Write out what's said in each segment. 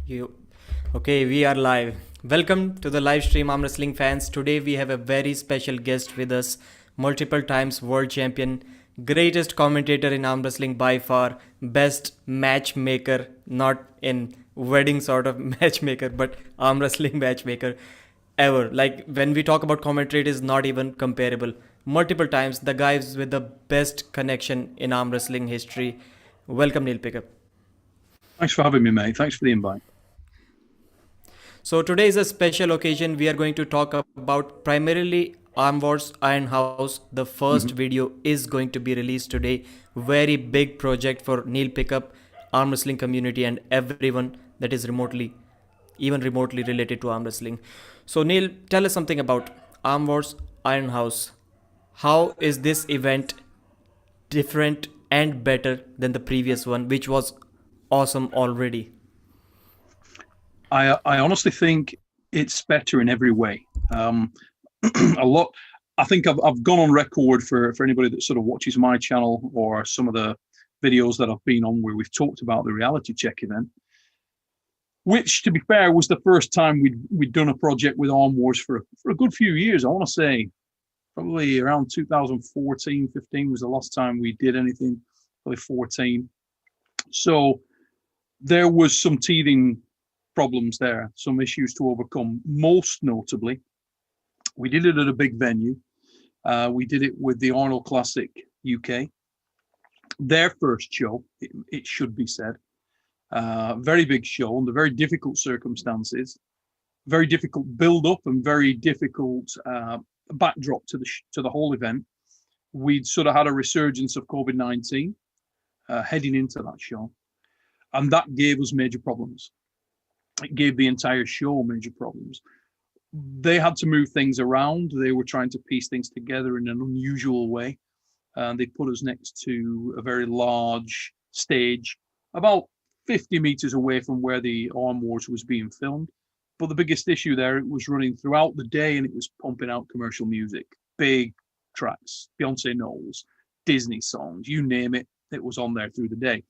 You okay? We are live. Welcome to the live stream, Arm Wrestling fans. Today we have a very special guest with us, multiple times world champion, greatest commentator in arm wrestling by far, best matchmaker, not in wedding sort of matchmaker, but arm wrestling matchmaker ever. Like when we talk about commentary, it is not even comparable. Multiple times, the guys with the best connection in arm wrestling history. Welcome, Neil Pickup. Thanks for having me, mate. Thanks for the invite. So today is a special occasion. We are going to talk about primarily ARMWARS Iron House. The first video is going to be released today. Very big project for Neil Pickup, arm wrestling community, and everyone that is even remotely related to arm wrestling. So Neil, tell us something about ARMWARS Iron House. How is this event different and better than the previous one, which was awesome already? I honestly think it's better in every way. A lot. I think I've gone on record for anybody that sort of watches my channel or some of the videos that I've been on where we've talked about the reality check event, which, to be fair, was the first time we'd done a project with ARMWARS for a good few years. I want to say probably around 2014, 15 was the last time we did anything, probably 14. So there was some teething problems there, some issues to overcome. Most notably, we did it at a big venue. We did it with the Arnold Classic UK. Their first show, it should be said. Very big show under very difficult circumstances, very difficult build-up and very difficult backdrop to the whole event. We'd sort of had a resurgence of COVID-19 heading into that show, and that gave us major problems. It gave the entire show major problems. They had to move things around. They were trying to piece things together in an unusual way. And they put us next to a very large stage, about 50 meters away from where the ARMWARS was being filmed. But the biggest issue there, it was running throughout the day and it was pumping out commercial music, big tracks, Beyonce Knowles, Disney songs, you name it, it was on there through the day.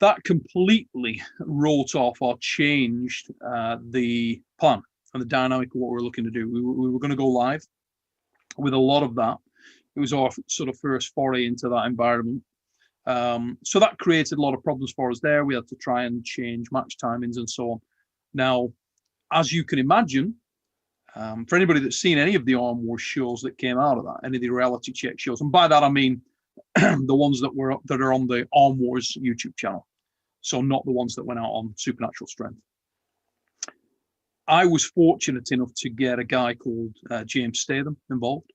That completely wrote off or changed the plan and the dynamic of what we were looking to do. We were going to go live with a lot of that. It was our sort of first foray into that environment. So that created a lot of problems for us there. We had to try and change match timings and so on. Now, as you can imagine, for anybody that's seen any of the ARMWARS shows that came out of that, any of the reality check shows, and by that I mean the ones that are on the ARMWARS YouTube channel. So not the ones that went out on Supernatural Strength. I was fortunate enough to get a guy called James Statham involved.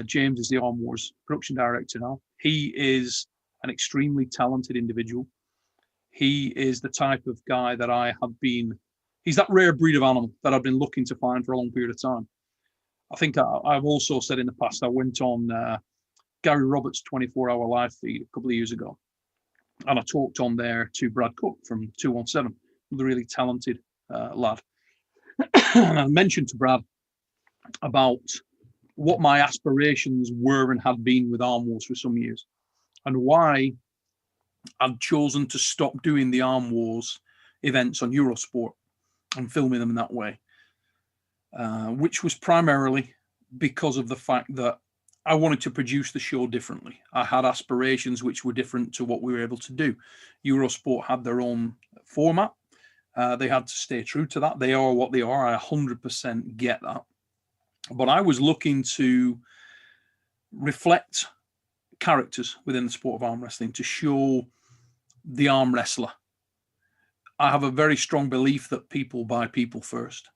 James is the ARMWARS production director now. He is an extremely talented individual. He is the type of guy that he's that rare breed of animal that I've been looking to find for a long period of time. I think I've also said in the past, I went on Gary Roberts' 24-hour live feed a couple of years ago. And I talked on there to Brad Cook from 217, the really talented lad. And I mentioned to Brad about what my aspirations were and had been with ARMWARS for some years, and why I'd chosen to stop doing the ARMWARS events on Eurosport and filming them in that way, which was primarily because of the fact that I wanted to produce the show differently. I had aspirations which were different to what we were able to do. Eurosport had their own format. They had to stay true to that. They are what they are. I 100% get that. But I was looking to reflect characters within the sport of arm wrestling, to show the arm wrestler. I have a very strong belief that people buy people first.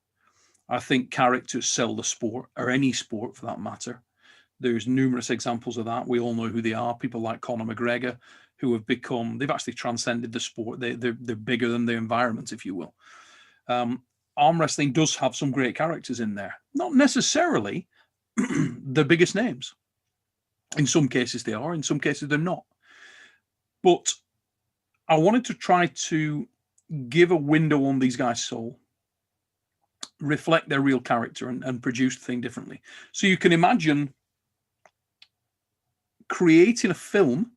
I think characters sell the sport, or any sport for that matter. There's numerous examples of that. We all know who they are. People like Conor McGregor, who have they've actually transcended the sport. They're bigger than the environment, if you will. Arm wrestling does have some great characters in there. Not necessarily the biggest names. In some cases they are, in some cases they're not. But I wanted to try to give a window on these guys' soul, reflect their real character, and produce the thing differently. So you can imagine creating a film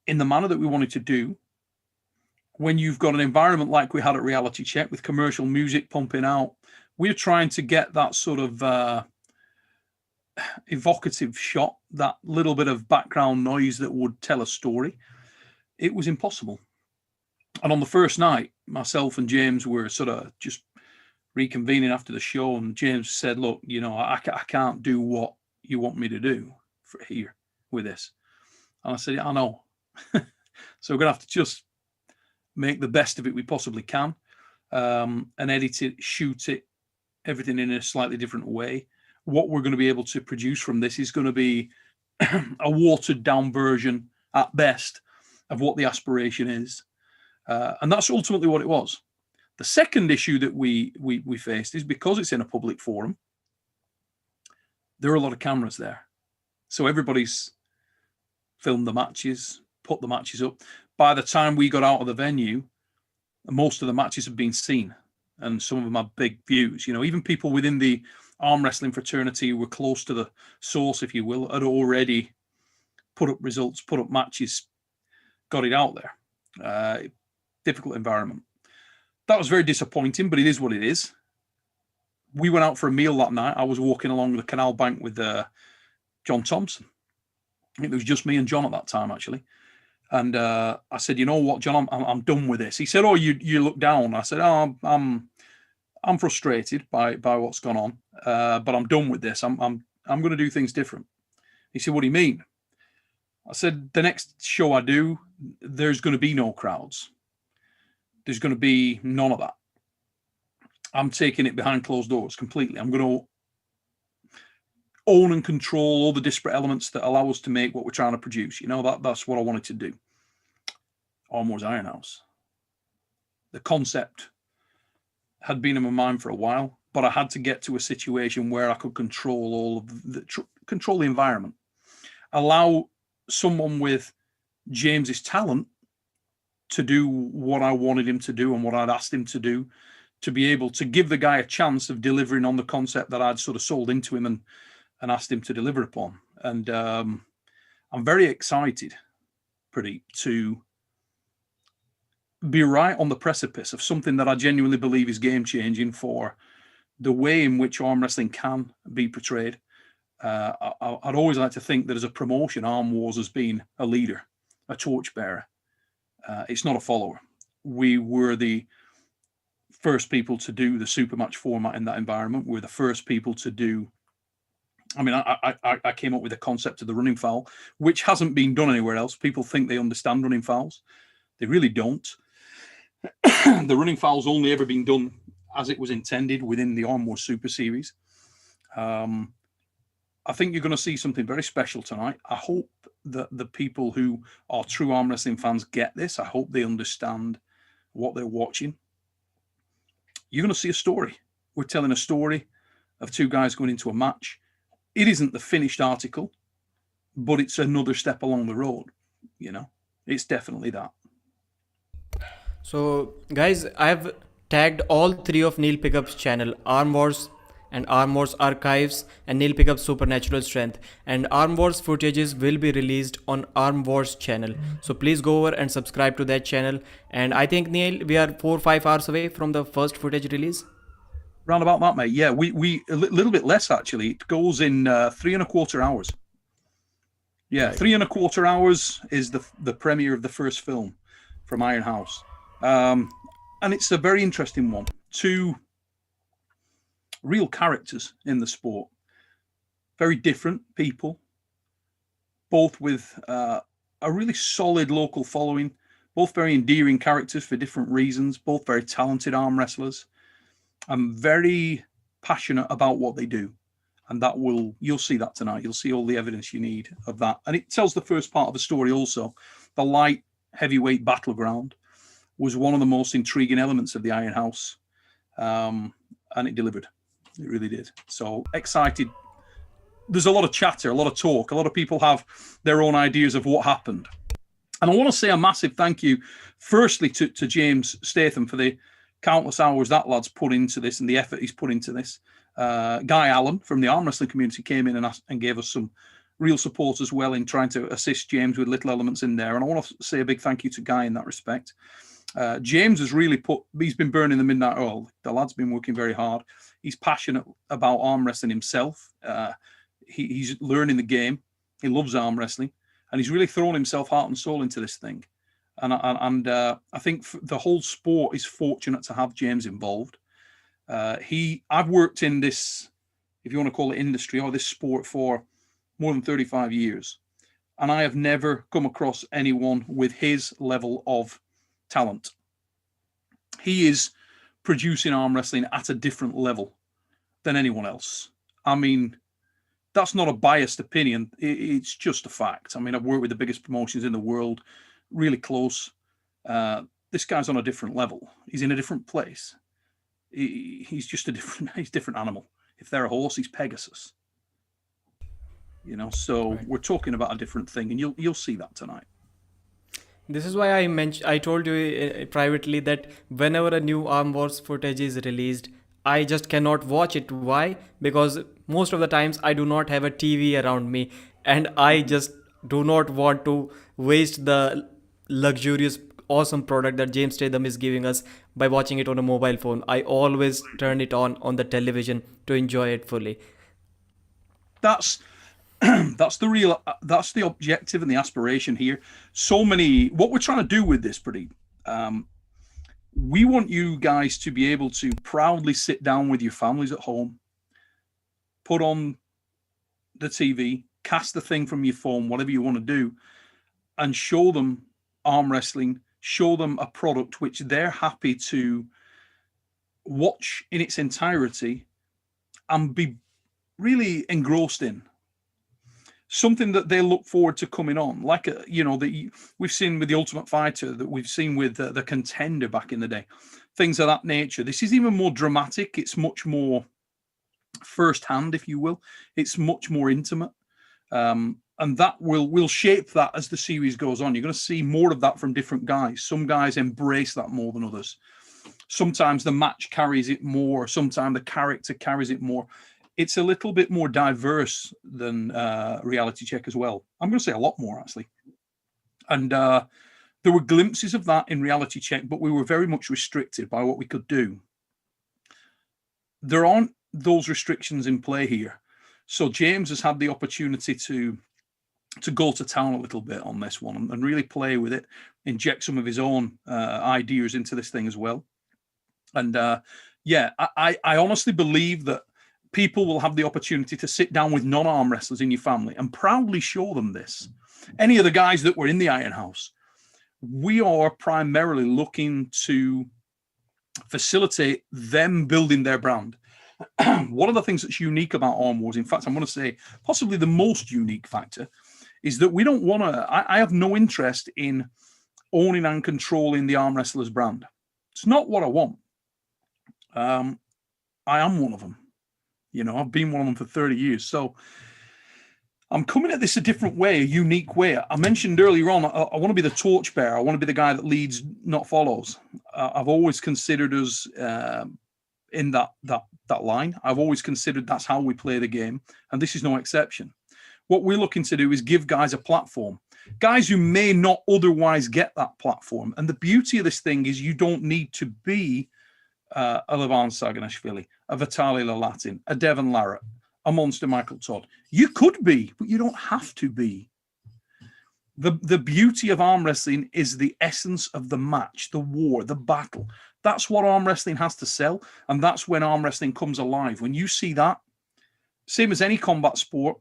in the manner that we wanted to do, when you've got an environment like we had at Reality Check with commercial music pumping out, we're trying to get that sort of evocative shot, that little bit of background noise that would tell a story. It was impossible. And on the first night, myself and James were sort of just reconvening after the show, and James said, look, I can't do what you want me to do for here with this. And I said, I know. So we're going to have to just make the best of it we possibly can, and edit it, shoot it, everything in a slightly different way. What we're going to be able to produce from this is going to be a watered down version at best of what the aspiration is. And that's ultimately what it was. The second issue that we faced is, because it's in a public forum, there are a lot of cameras there. So everybody's filmed the matches, put the matches up. By the time we got out of the venue, most of the matches have been seen, and some of them have big views. Even people within the arm wrestling fraternity who were close to the source, if you will, had already put up results, put up matches, got it out there. Difficult environment. That was very disappointing, but it is what it is. We went out for a meal that night. I was walking along the canal bank with John Thompson. It was just me and John at that time, actually. And I said, you know what, John, I'm done with this. He said, oh, you look down. I said, oh, I'm frustrated by what's gone on, but I'm done with this. I'm going to do things different. He said, what do you mean? I said, the next show I do, there's going to be no crowds. There's going to be none of that. I'm taking it behind closed doors completely. I'm going to own and control all the disparate elements that allow us to make what we're trying to produce. That's what I wanted to do. ARMWARS Iron House. The concept had been in my mind for a while, but I had to get to a situation where I could control all of control the environment, allow someone with James's talent to do what I wanted him to do and what I'd asked him to do, to be able to give the guy a chance of delivering on the concept that I'd sort of sold into him and asked him to deliver upon. And I'm very excited, Pradeep, to be right on the precipice of something that I genuinely believe is game-changing for the way in which arm wrestling can be portrayed. I'd always like to think that as a promotion, ARMWARS has been a leader, a torchbearer. It's not a follower. We were the first people to do the super match format in that environment. We're the first people to do, I came up with the concept of the running foul, which hasn't been done anywhere else. People think they understand running fouls. They really don't. The running foul's only ever been done as it was intended within the ARMWARS Super Series. I think you're going to see something very special tonight. I hope that the people who are true arm wrestling fans get this. I hope they understand what they're watching. You're going to see a story. We're telling a story of two guys going into a match. It isn't the finished article, but it's another step along the road. It's definitely that. So, guys, I've tagged all three of Neil Pickup's channel, ARMWARS and ARMWARS Archives and Neil Pickup's Supernatural Strength. And ARMWARS footages will be released on ARMWARS channel. So please go over and subscribe to that channel. And I think, Neil, we are 4 or 5 hours away from the first footage release. Round about that, mate. Yeah, we a little bit less, actually. It goes in 3.25 hours. Yeah, right. 3.25 hours is the premiere of the first film from Iron House. And it's a very interesting one. Two real characters in the sport. Very different people. Both with a really solid local following. Both very endearing characters for different reasons. Both very talented arm wrestlers. I'm very passionate about what they do. And you'll see that tonight. You'll see all the evidence you need of that. And it tells the first part of the story also. The light heavyweight battleground was one of the most intriguing elements of the Iron House. And it delivered. It really did. So excited. There's a lot of chatter, a lot of talk. A lot of people have their own ideas of what happened. And I want to say a massive thank you, firstly, to James Statham for the countless hours that lad's put into this and the effort he's put into this. Guy Allen from the arm wrestling community came in and gave us some real support as well in trying to assist James with little elements in there. And I want to say a big thank you to Guy in that respect. James has really he's been burning the midnight oil. The lad's been working very hard. He's passionate about arm wrestling himself. He's learning the game. He loves arm wrestling, and he's really thrown himself heart and soul into this thing. And I think the whole sport is fortunate to have James involved. I've worked in this, if you want to call it industry, or this sport for more than 35 years. And I have never come across anyone with his level of talent. He is producing arm wrestling at a different level than anyone else. I mean, that's not a biased opinion. It's just a fact. I mean, I've worked with the biggest promotions in the world, really close. This guy's on a different level. He's in a different place. He's just a different animal. If they're a horse, he's Pegasus. You know, so Right. we're talking about a different thing, and you'll see that tonight. This is why I told you privately that whenever a new Arm Wars footage is released, I just cannot watch it. Why? Because most of the times I do not have a TV around me, and I just do not want to waste the luxurious, awesome product that James Statham is giving us by watching it on a mobile phone. I always turn it on the television to enjoy it fully. That's that's the objective and the aspiration here. What we're trying to do with this, Pradeep, we want you guys to be able to proudly sit down with your families at home, put on the TV, cast the thing from your phone, whatever you want to do, and show them arm wrestling, show them a product which they're happy to watch in its entirety and be really engrossed in. Something that they look forward to coming on, like that we've seen with the Ultimate Fighter, that we've seen with the Contender back in the day, things of that nature. This is even more dramatic. It's much more first-hand, if you will. It's much more intimate, and that will shape that as the series goes on. You're going to see more of that from different guys. Some guys embrace that more than others. Sometimes the match carries it more. Sometimes the character carries it more. It's a little bit more diverse than Reality Check as well. I'm going to say a lot more, actually. And there were glimpses of that in Reality Check, but we were very much restricted by what we could do. There aren't those restrictions in play here. So James has had the opportunity to go to town a little bit on this one and really play with it, inject some of his own ideas into this thing as well. And I honestly believe that people will have the opportunity to sit down with non-arm wrestlers in your family and proudly show them this. Any of the guys that were in the Iron House, we are primarily looking to facilitate them building their brand. One of the things that's unique about Arm Wars, in fact, I'm going to say possibly the most unique factor, is that we don't want to, I have no interest in owning and controlling the arm wrestler's brand. It's not what I want. I am one of them. You know, I've been one of them for 30 years. So I'm coming at this a different way, a unique way. I mentioned earlier on, I want to be the torchbearer. I want to be the guy that leads, not follows. I've always considered us in that line. I've always considered that's how we play the game. And this is no exception. What we're looking to do is give guys a platform. Guys who may not otherwise get that platform. And the beauty of this thing is you don't need to be a Levan Saganashvili, a Vitaly Lalatin, a Devon Larratt, a Monster Michael Todd. You could be, but you don't have to be. The beauty of arm wrestling is the essence of the match, the war, the battle. That's what arm wrestling has to sell, and that's when arm wrestling comes alive. When you see that, same as any combat sport,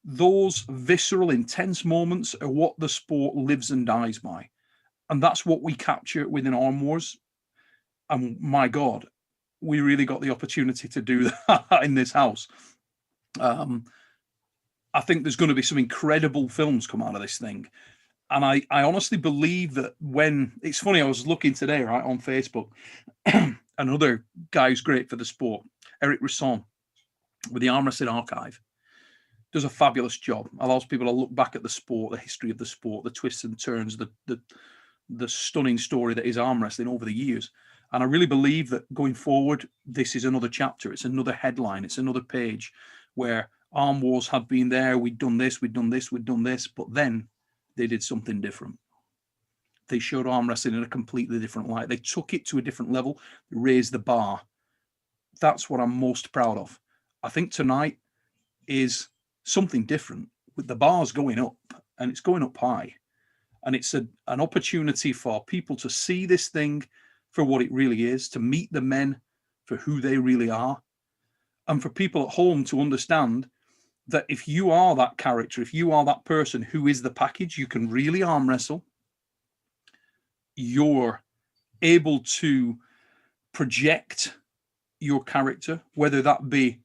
those visceral, intense moments are what the sport lives and dies by. And that's what we capture within Arm Wars. And my God, we really got the opportunity to do that in this house. I think there's going to be some incredible films come out of this thing. And I honestly believe that it's funny, I was looking today, right, on Facebook, another guy who's great for the sport, Eric Risson, with the Arm Wrestling Archive, does a fabulous job. Allows people to look back at the sport, the history of the sport, the twists and turns, the stunning story that is arm wrestling over the years. And I really believe that going forward, this is another chapter. It's another headline. It's another page where Arm Wars had been there. We'd done this, we'd done this, we'd done this. But then they did something different. They showed arm wrestling in a completely different light. They took it to a different level, raised the bar. That's what I'm most proud of. I think tonight is something different. With the bars going up, and it's going up high. And it's an opportunity for people to see this thing for what it really is, to meet the men for who they really are, and for people at home to understand that if you are that character, if you are that person who is the package, you can really arm wrestle. You're able to project your character, whether that be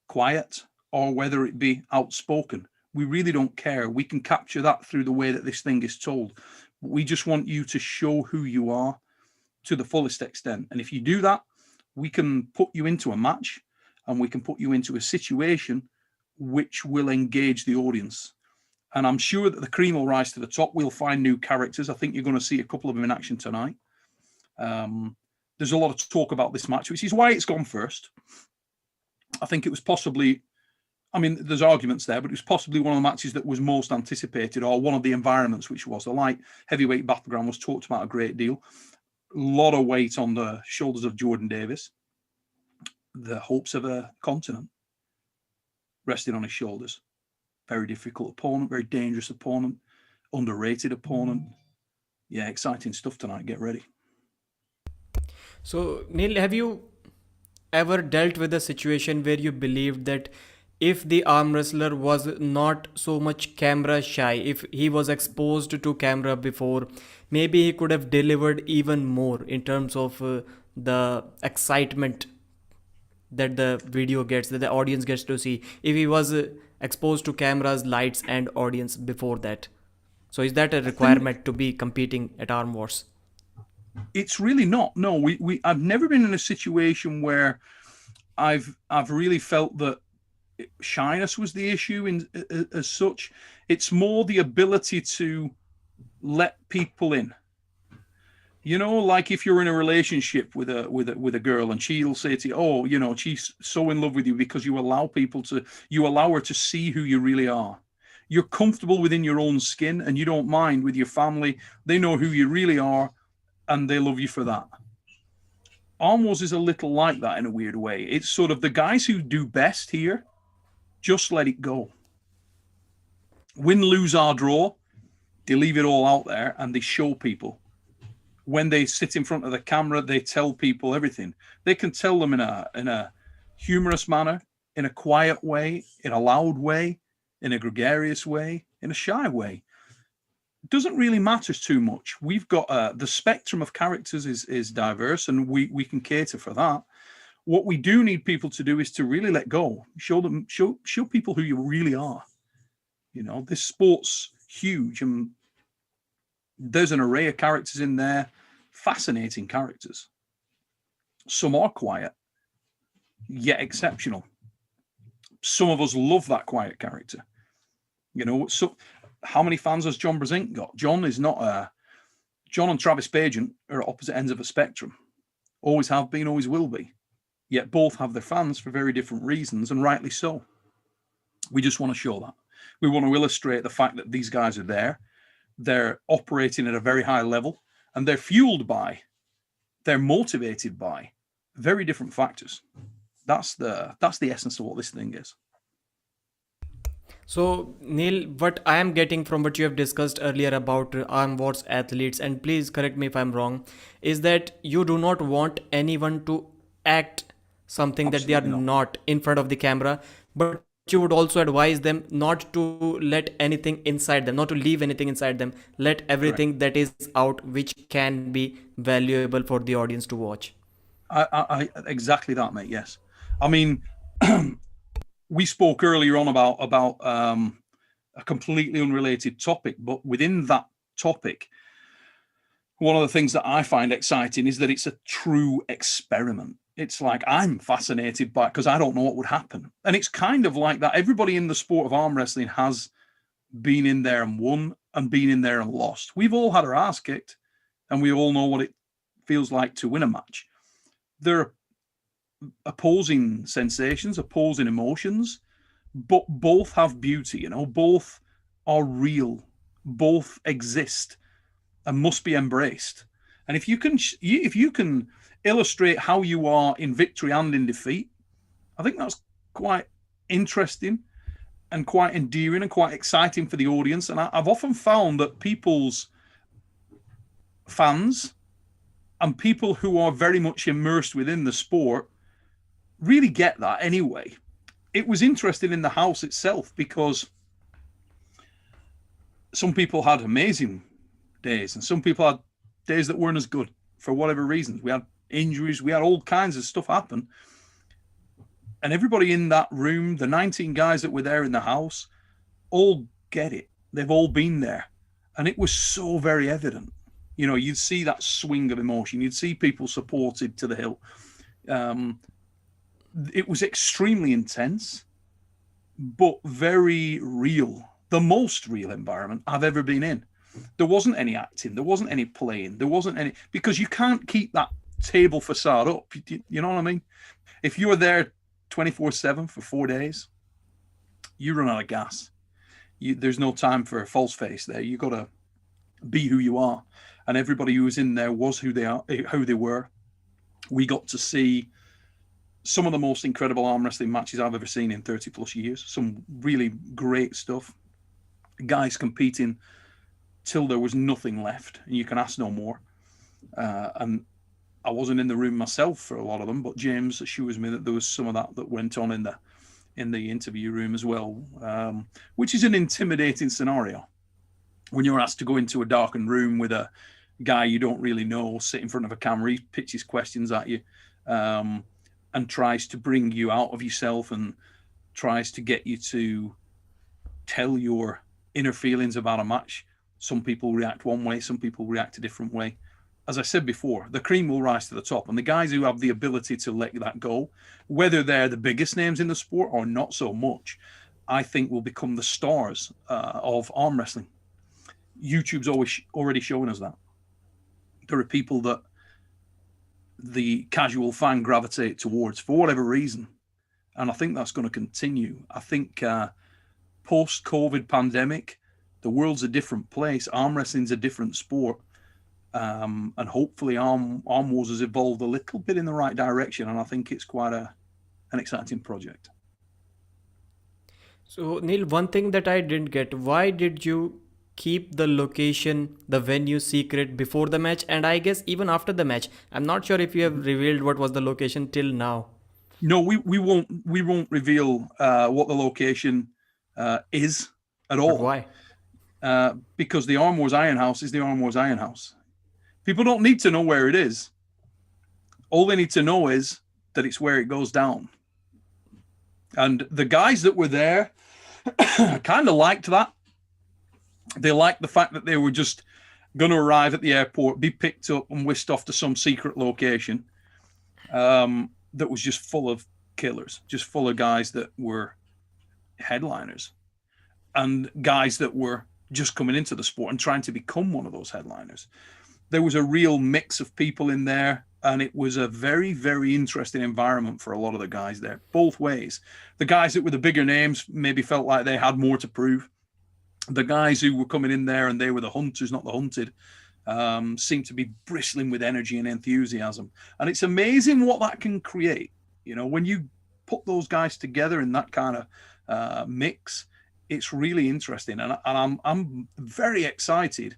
quiet or whether it be outspoken. We really don't care. We can capture that through the way that this thing is told. We just want you to show who you are to the fullest extent. And if you do that, we can put you into a match and we can put you into a situation which will engage the audience. And I'm sure that the cream will rise to the top. We'll find new characters. I think you're going to see a couple of them in action tonight. There's a lot of talk about this match, which is why it's gone first. I think it was possibly, I mean, there's arguments there, but it was possibly one of the matches that was most anticipated, or one of the environments, which was the light heavyweight battleground was talked about a great deal. A lot of weight on the shoulders of Jordan Davis. The hopes of a continent resting on his shoulders. Very difficult opponent, very dangerous opponent, underrated opponent. Yeah, exciting stuff tonight. Get ready. So, Neil, have you ever dealt with a situation where you believed that if the arm wrestler was not so much camera shy, if he was exposed to camera before, maybe he could have delivered even more in terms of the excitement that the video gets, that the audience gets to see, if he was exposed to cameras, lights, and audience before that? So, is that a requirement to be competing at Arm Wars? It's really not. No, I've never been in a situation where I've really felt that shyness was the issue in as such. It's more the ability to let people in. You know, like if you're in a relationship with a girl and she'll say to you, "Oh, you know, she's so in love with you because you allow her to see who you really are. You're comfortable within your own skin and you don't mind with your family. They know who you really are and they love you for that." Arm Wars is a little like that in a weird way. It's sort of the guys who do best here, just let it go. Win, lose, or draw, they leave it all out there and they show people. When they sit in front of the camera, they tell people everything. They can tell them in a humorous manner, in a quiet way, in a loud way, in a gregarious way, in a shy way. It doesn't really matter too much. We've got the spectrum of characters is diverse, and we can cater for that. What we do need people to do is to really let go, show people who you really are. You know, this sport's huge, and there's an array of characters in there, fascinating characters. Some are quiet, yet exceptional. Some of us love that quiet character. You know, so how many fans has John Brezink got? John and Travis Pagent are at opposite ends of a spectrum. Always have been, always will be. Yet both have their fans for very different reasons, and rightly so. We just want to show that. We want to illustrate the fact that these guys are there. They're operating at a very high level, and they're fueled by, they're motivated by very different factors. That's the essence of what this thing is. So, Neil, what I am getting from what you have discussed earlier about Arm Wars athletes, and please correct me if I'm wrong, is that you do not want anyone to act something that they are not in front of the camera, but you would also advise them not to let anything inside them, not to leave anything inside them. Let everything that is out, which can be valuable for the audience to watch. I exactly that, mate. Yes, I mean, we spoke earlier on about a completely unrelated topic, but within that topic, one of the things that I find exciting is that it's a true experiment. It's like I'm fascinated by it because I don't know what would happen. And it's kind of like that. Everybody in the sport of arm wrestling has been in there and won and been in there and lost. We've all had our ass kicked and we all know what it feels like to win a match. There are opposing sensations, opposing emotions, but both have beauty. Both are real, both exist and must be embraced. And if you can illustrate how you are in victory and in defeat, I think that's quite interesting and quite endearing and quite exciting for the audience. And I've often found that people's fans and people who are very much immersed within the sport really get that anyway. It was interesting in the house itself because some people had amazing days and some people had days that weren't as good for whatever reasons. We had injuries, we had all kinds of stuff happen. And everybody in that room, the 19 guys that were there in the house, all get it. They've all been there. And it was so very evident. You'd see that swing of emotion. You'd see people supported to the hill. It was extremely intense, but very real. The most real environment I've ever been in. There wasn't any acting. There wasn't any playing. There wasn't any, because you can't keep that table facade up. You know what I mean? If you were there 24/7 for 4 days, you run out of gas. There's no time for a false face there. You got to be who you are. And everybody who was in there was who they were. We got to see some of the most incredible arm wrestling matches I've ever seen in 30 plus years. Some really great stuff. Guys competing till there was nothing left and you can ask no more. And I wasn't in the room myself for a lot of them, but James assures me that there was some of that went on in the interview room as well, which is an intimidating scenario when you're asked to go into a darkened room with a guy you don't really know, sit in front of a camera, he pitches questions at you, and tries to bring you out of yourself and tries to get you to tell your inner feelings about a match. Some people react one way, some people react a different way. As I said before, the cream will rise to the top, and the guys who have the ability to let that go, whether they're the biggest names in the sport or not so much, I think will become the stars of arm wrestling. YouTube's already showing us that. There are people that the casual fan gravitate towards for whatever reason, and I think that's going to continue. I think post-COVID pandemic, the world's a different place. Arm wrestling's a different sport. And hopefully ARMWARS has evolved a little bit in the right direction, and I think it's quite an exciting project. So, Neil, one thing that I didn't get, why did you keep the location, the venue secret before the match, and I guess even after the match? I'm not sure if you have revealed what was the location till now. No, we won't reveal what the location is at all. But why? Because the ARMWARS Iron House is the ARMWARS Iron House. People don't need to know where it is. All they need to know is that it's where it goes down. And the guys that were there kind of liked that. They liked the fact that they were just going to arrive at the airport, be picked up and whisked off to some secret location that was just full of killers, just full of guys that were headliners and guys that were just coming into the sport and trying to become one of those headliners. There was a real mix of people in there, and it was a very, very interesting environment for a lot of the guys there, both ways. The guys that were the bigger names maybe felt like they had more to prove. The guys who were coming in there and they were the hunters, not the hunted, seemed to be bristling with energy and enthusiasm. And it's amazing what that can create. When you put those guys together in that kind of mix, it's really interesting. And I'm very excited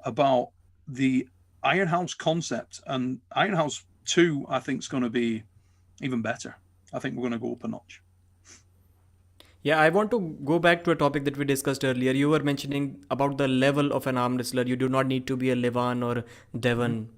about the Iron House concept, and Iron House 2 I think is going to be even better. I think we're going to go up a notch. Yeah, I want to go back to a topic that we discussed earlier. You were mentioning about the level of an arm wrestler. You do not need to be a Levan or Devon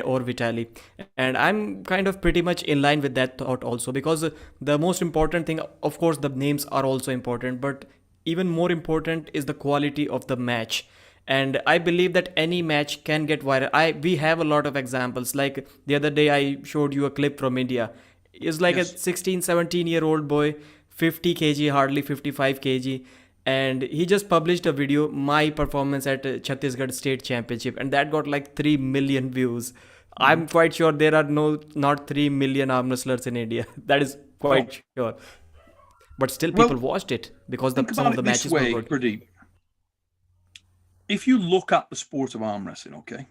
or Vitali. And I'm kind of pretty much in line with that thought also, because the most important thing, of course, the names are also important, but even more important is the quality of the match. And I believe that any match can get viral. We have a lot of examples. Like the other day, I showed you a clip from India. It's like Yes. a 16, 17-year-old boy, 50 kg, hardly 55 kg. And he just published a video, my performance at Chhattisgarh State Championship. And that got like 3 million views. I'm quite sure there are not 3 million arm wrestlers in India. That is quite sure. but still people Well, watched it because think some about of the it this matches were way, good. Pradeep. If you look at the sport of arm wrestling, okay,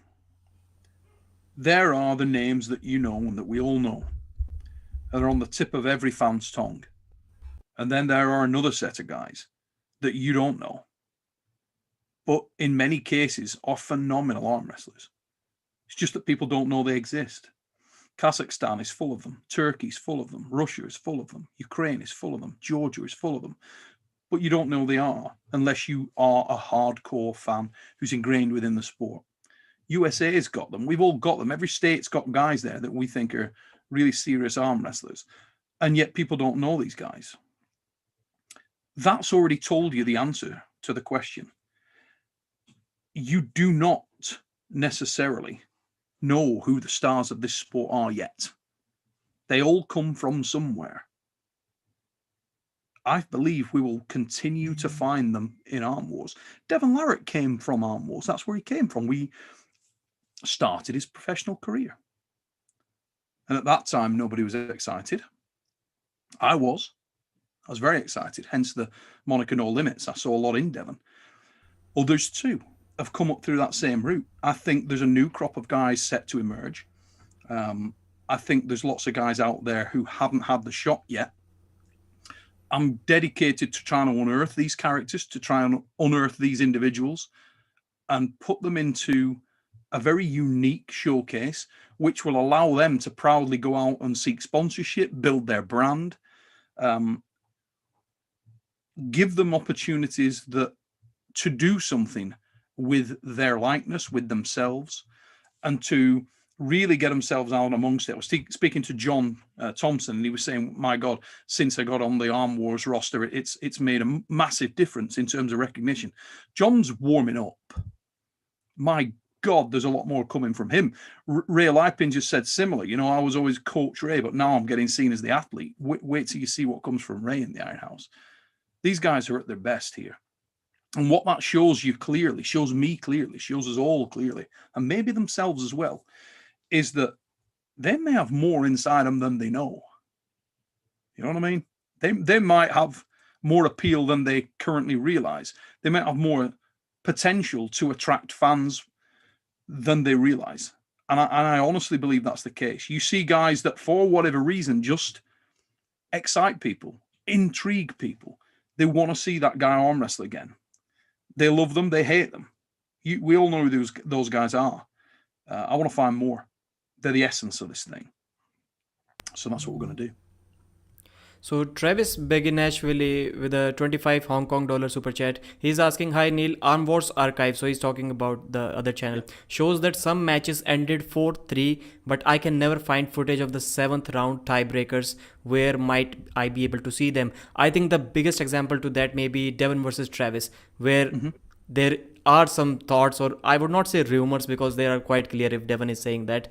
there are the names that you know and that we all know that are on the tip of every fan's tongue. And then there are another set of guys that you don't know, but in many cases are phenomenal arm wrestlers. It's just that people don't know they exist. Kazakhstan is full of them. Turkey's full of them. Russia is full of them. Ukraine is full of them. Georgia is full of them. But you don't know they are unless you are a hardcore fan who's ingrained within the sport. USA's got them. We've all got them. Every state's got guys there that we think are really serious arm wrestlers. And yet people don't know these guys. That's already told you the answer to the question. You do not necessarily know who the stars of this sport are yet. They all come from somewhere. I believe we will continue to find them in Arm Wars. Devon Larratt came from Arm Wars. That's where he came from. We started his professional career. And at that time, nobody was excited. I was very excited, hence the moniker No Limits. I saw a lot in Devon. Others too have come up through that same route. I think there's a new crop of guys set to emerge. I think there's lots of guys out there who haven't had the shot yet. I'm dedicated to trying to unearth these characters, to try and unearth these individuals and put them into a very unique showcase, which will allow them to proudly go out and seek sponsorship, build their brand, give them opportunities to do something with their likeness, with themselves, and to really get themselves out amongst it. I was speaking to John Thompson, and he was saying, my God, since I got on the Arm Wars roster, it's made a massive difference in terms of recognition. John's warming up. My God, there's a lot more coming from him. Ray Lipin just said similar. I was always Coach Ray, but now I'm getting seen as the athlete. Wait till you see what comes from Ray in the Iron House. These guys are at their best here. And what that shows you clearly, shows me clearly, shows us all clearly, and maybe themselves as well, is that they may have more inside them than they know. You know what I mean? They might have more appeal than they currently realize. They might have more potential to attract fans than they realize. And I honestly believe that's the case. You see guys that, for whatever reason, just excite people, intrigue people. They want to see that guy arm wrestle again. They love them. They hate them. We all know who those guys are. I want to find more. They're the essence of this thing. So that's what we're going to do. So Travis Beginashvili with a 25 Hong Kong dollar super chat. He's asking, hi Neil, ARMWARS Archive. So he's talking about the other channel. Shows that some matches ended 4-3, but I can never find footage of the 7th round tiebreakers. Where might I be able to see them? I think the biggest example to that may be Devon versus Travis, where there are some thoughts, or I would not say rumors because they are quite clear if Devon is saying that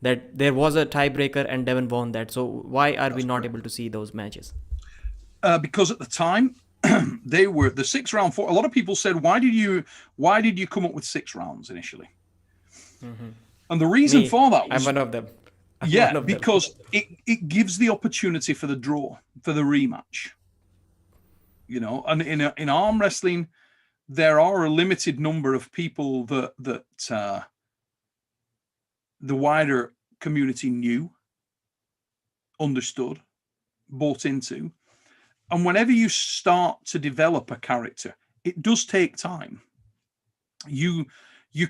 there was a tiebreaker and Devon won that. So why are we not able to see those matches? Because at the time they were the 6-round four. A lot of people said, why did you come up with 6 rounds initially? And the reason for that was, I'm one of them. Because it gives the opportunity for the draw, for the rematch. And in arm wrestling, there are a limited number of people that the wider community knew, understood, bought into. And whenever you start to develop a character, it does take time. You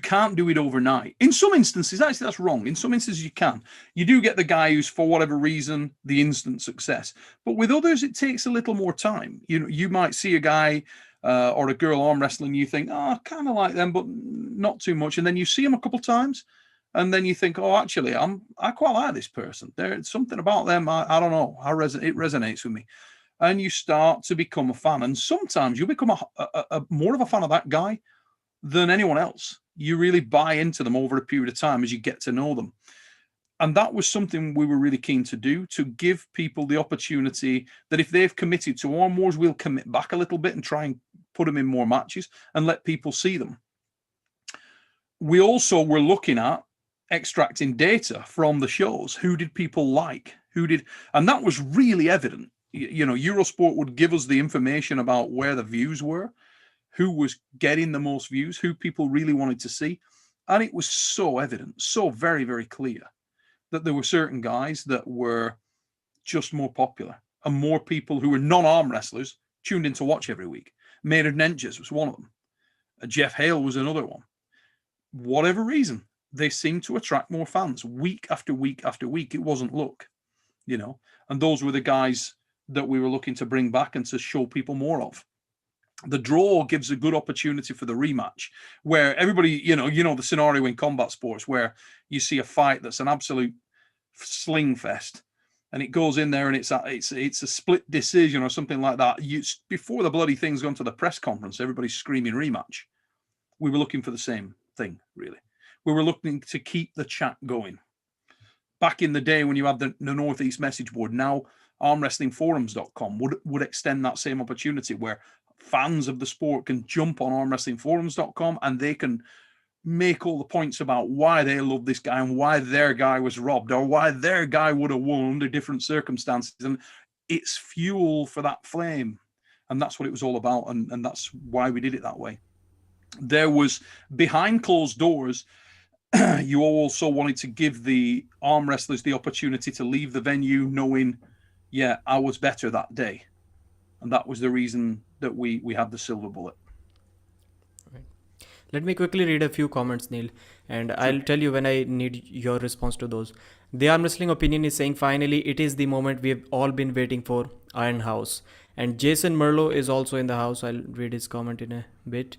can't do it overnight. In some instances, actually, that's wrong. In some instances, you can. You do get the guy who's, for whatever reason, the instant success. But with others, it takes a little more time. You might see a guy or a girl arm wrestling, you think, I kind of like them, but not too much. And then you see them a couple of times, and then you think, oh, actually, I quite like this person. There's something about them. I don't know. It resonates with me. And you start to become a fan. And sometimes you become a more of a fan of that guy than anyone else. You really buy into them over a period of time as you get to know them. And that was something we were really keen to do, to give people the opportunity that if they've committed to Arm Wars, we'll commit back a little bit and try and put them in more matches and let people see them. We also were looking at extracting data from the shows. Who did people like? And that was really evident Eurosport would give us the information about where the views were, who was getting the most views, who people really wanted to see. And it was so evident, so very, very clear that there were certain guys that were just more popular, and more people who were non-arm wrestlers tuned in to watch every week. Maynard Nentges was one of them. Jeff Hale was another one. Whatever reason, they seemed to attract more fans week after week after week. It wasn't luck, and those were the guys that we were looking to bring back and to show people more of. The draw gives a good opportunity for the rematch, where everybody, the scenario in combat sports where you see a fight that's an absolute sling fest, and it goes in there and it's a split decision or something like that. Before the bloody thing's gone to the press conference, everybody's screaming rematch. We were looking for the same thing, really. We were looking to keep the chat going. Back in the day when you had the Northeast message board, now armwrestlingforums.com would extend that same opportunity, where fans of the sport can jump on armwrestlingforums.com and they can make all the points about why they love this guy and why their guy was robbed or why their guy would have won under different circumstances. And it's fuel for that flame. And that's what it was all about. And that's why we did it that way. There was, behind closed doors, you also wanted to give the arm wrestlers the opportunity to leave the venue knowing, yeah, I was better that day. And that was the reason that we had the silver bullet. Right. Let me quickly read a few comments, Neil, and sure. I'll tell you when I need your response to those. The Arm Wrestling Opinion is saying, finally, it is the moment we've all been waiting for, Iron House. And Jason Merlo is also in the house. I'll read his comment in a bit.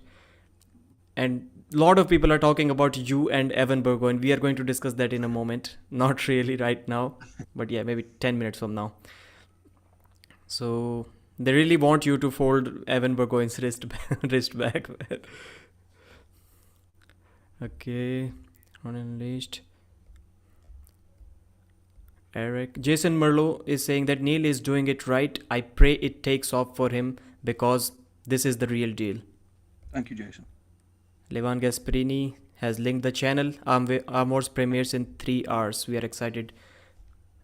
And a lot of people are talking about you and Evan Burgoyne. We are going to discuss that in a moment. Not really right now, but yeah, maybe 10 minutes from now. So they really want you to fold Evan Burgoyne's wrist back. Okay, unleashed. Eric. Jason Merlo is saying that Neil is doing it right. I pray it takes off for him because this is the real deal. Thank you, Jason. Levan Gasparini has linked the channel. ARMWARS premieres in 3 hours. We are excited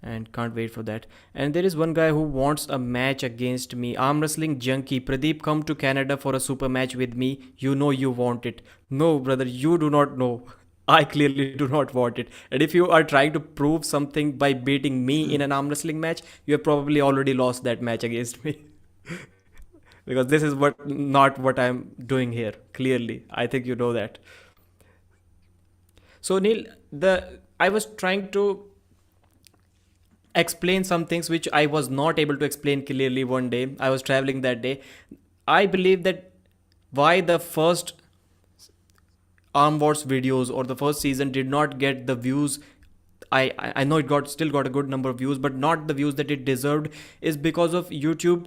and can't wait for that. And there is one guy who wants a match against me. Arm Wrestling Junkie. Pradeep, come to Canada for a super match with me. You know you want it. No, brother, you do not know. I clearly do not want it. And if you are trying to prove something by beating me in an arm wrestling match, you have probably already lost that match against me. Because this is not what I'm doing here. Clearly, I think you know that. So Neil, I was trying to explain some things which I was not able to explain clearly one day. I was traveling that day. I believe that why the first ARMWARS videos or the first season did not get the views. I know it still got a good number of views, but not the views that it deserved, is because of YouTube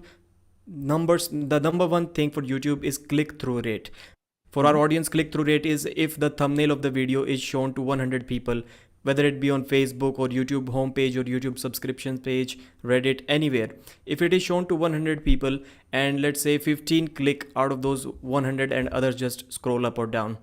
numbers. The number one thing for YouTube is click-through rate. For our audience, click-through rate is if the thumbnail of the video is shown to 100 people, whether it be on Facebook or YouTube homepage or YouTube subscription page, Reddit, anywhere. If it is shown to 100 people and let's say 15 click out of those 100 and others just scroll up or down,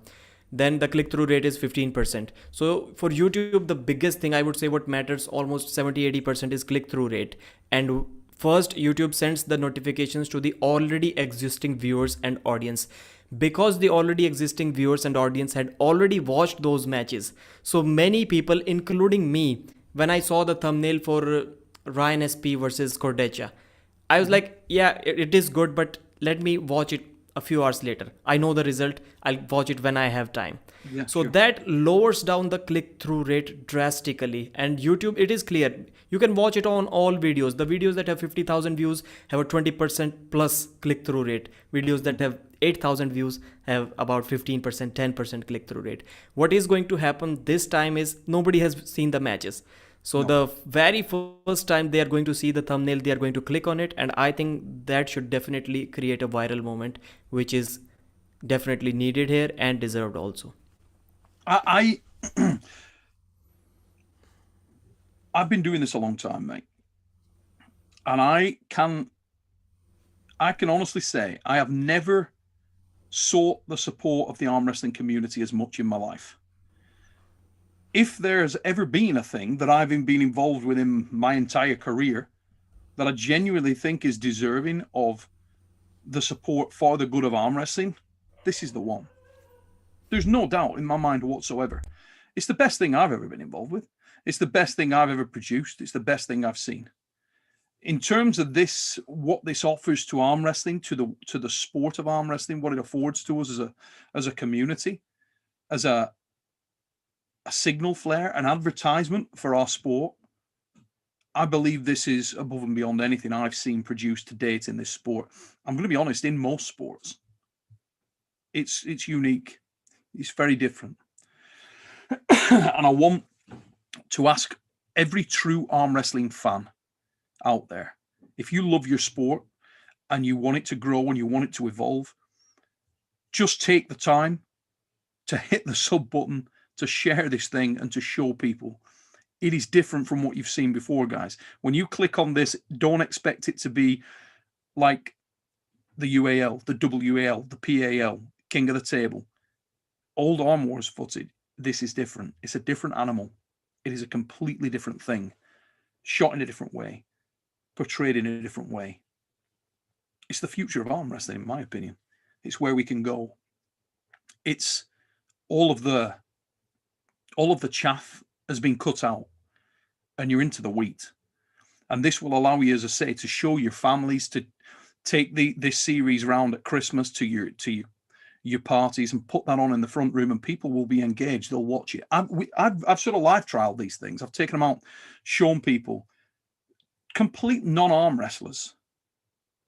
then the click-through rate is 15%. So for YouTube, the biggest thing, I would say what matters almost 70-80% is click-through rate. And first, YouTube sends the notifications to the already existing viewers and audience. Because the already existing viewers and audience had already watched those matches. So many people, including me, when I saw the thumbnail for Ryan SP versus Cordecha, I was like, yeah, it is good, but let me watch it a few hours later. I know the result. I'll watch it when I have time. Yeah, so sure. That lowers down the click-through rate drastically. And YouTube, it is clear. You can watch it on all videos. The videos that have 50,000 views have a 20% plus click-through rate. Videos that have 8,000 views have about 15%, 10% click-through rate. What is going to happen this time is nobody has seen the matches. So the very first time they are going to see the thumbnail, they are going to click on it. And I think that should definitely create a viral moment, which is definitely needed here and deserved also. I've been doing this a long time, mate. And I can honestly say I have never sought the support of the arm wrestling community as much in my life. If there's ever been a thing that I've been involved with in my entire career, that I genuinely think is deserving of the support for the good of arm wrestling, this is the one. There's no doubt in my mind whatsoever. It's the best thing I've ever been involved with. It's the best thing I've ever produced. It's the best thing I've seen. In terms of this, what this offers to arm wrestling, to the sport of arm wrestling, what it affords to us as a community, as a signal flare, an advertisement for our sport, I believe this is above and beyond anything I've seen produced to date in this sport. I'm going to be honest, in most sports, it's unique. It's very different. And I want to ask every true arm wrestling fan out there, if you love your sport and you want it to grow and you want it to evolve, just take the time to hit the sub button, to share this thing and to show people. It is different from what you've seen before, guys. When you click on this, don't expect it to be like the UAL, the WAL, the PAL, King of the Table, old Arm Wars footage. This is different. It's a different animal. It is a completely different thing, shot in a different way, portrayed in a different way. It's the future of arm wrestling, in my opinion. It's where we can go. It's all of the chaff has been cut out, and you're into the wheat. And this will allow you, as I say, to show your families, to take this series round at Christmas to your parties and put that on in the front room, and people will be engaged. They'll watch it. I've sort of live trialed these things. I've taken them out, shown people, complete non-arm wrestlers,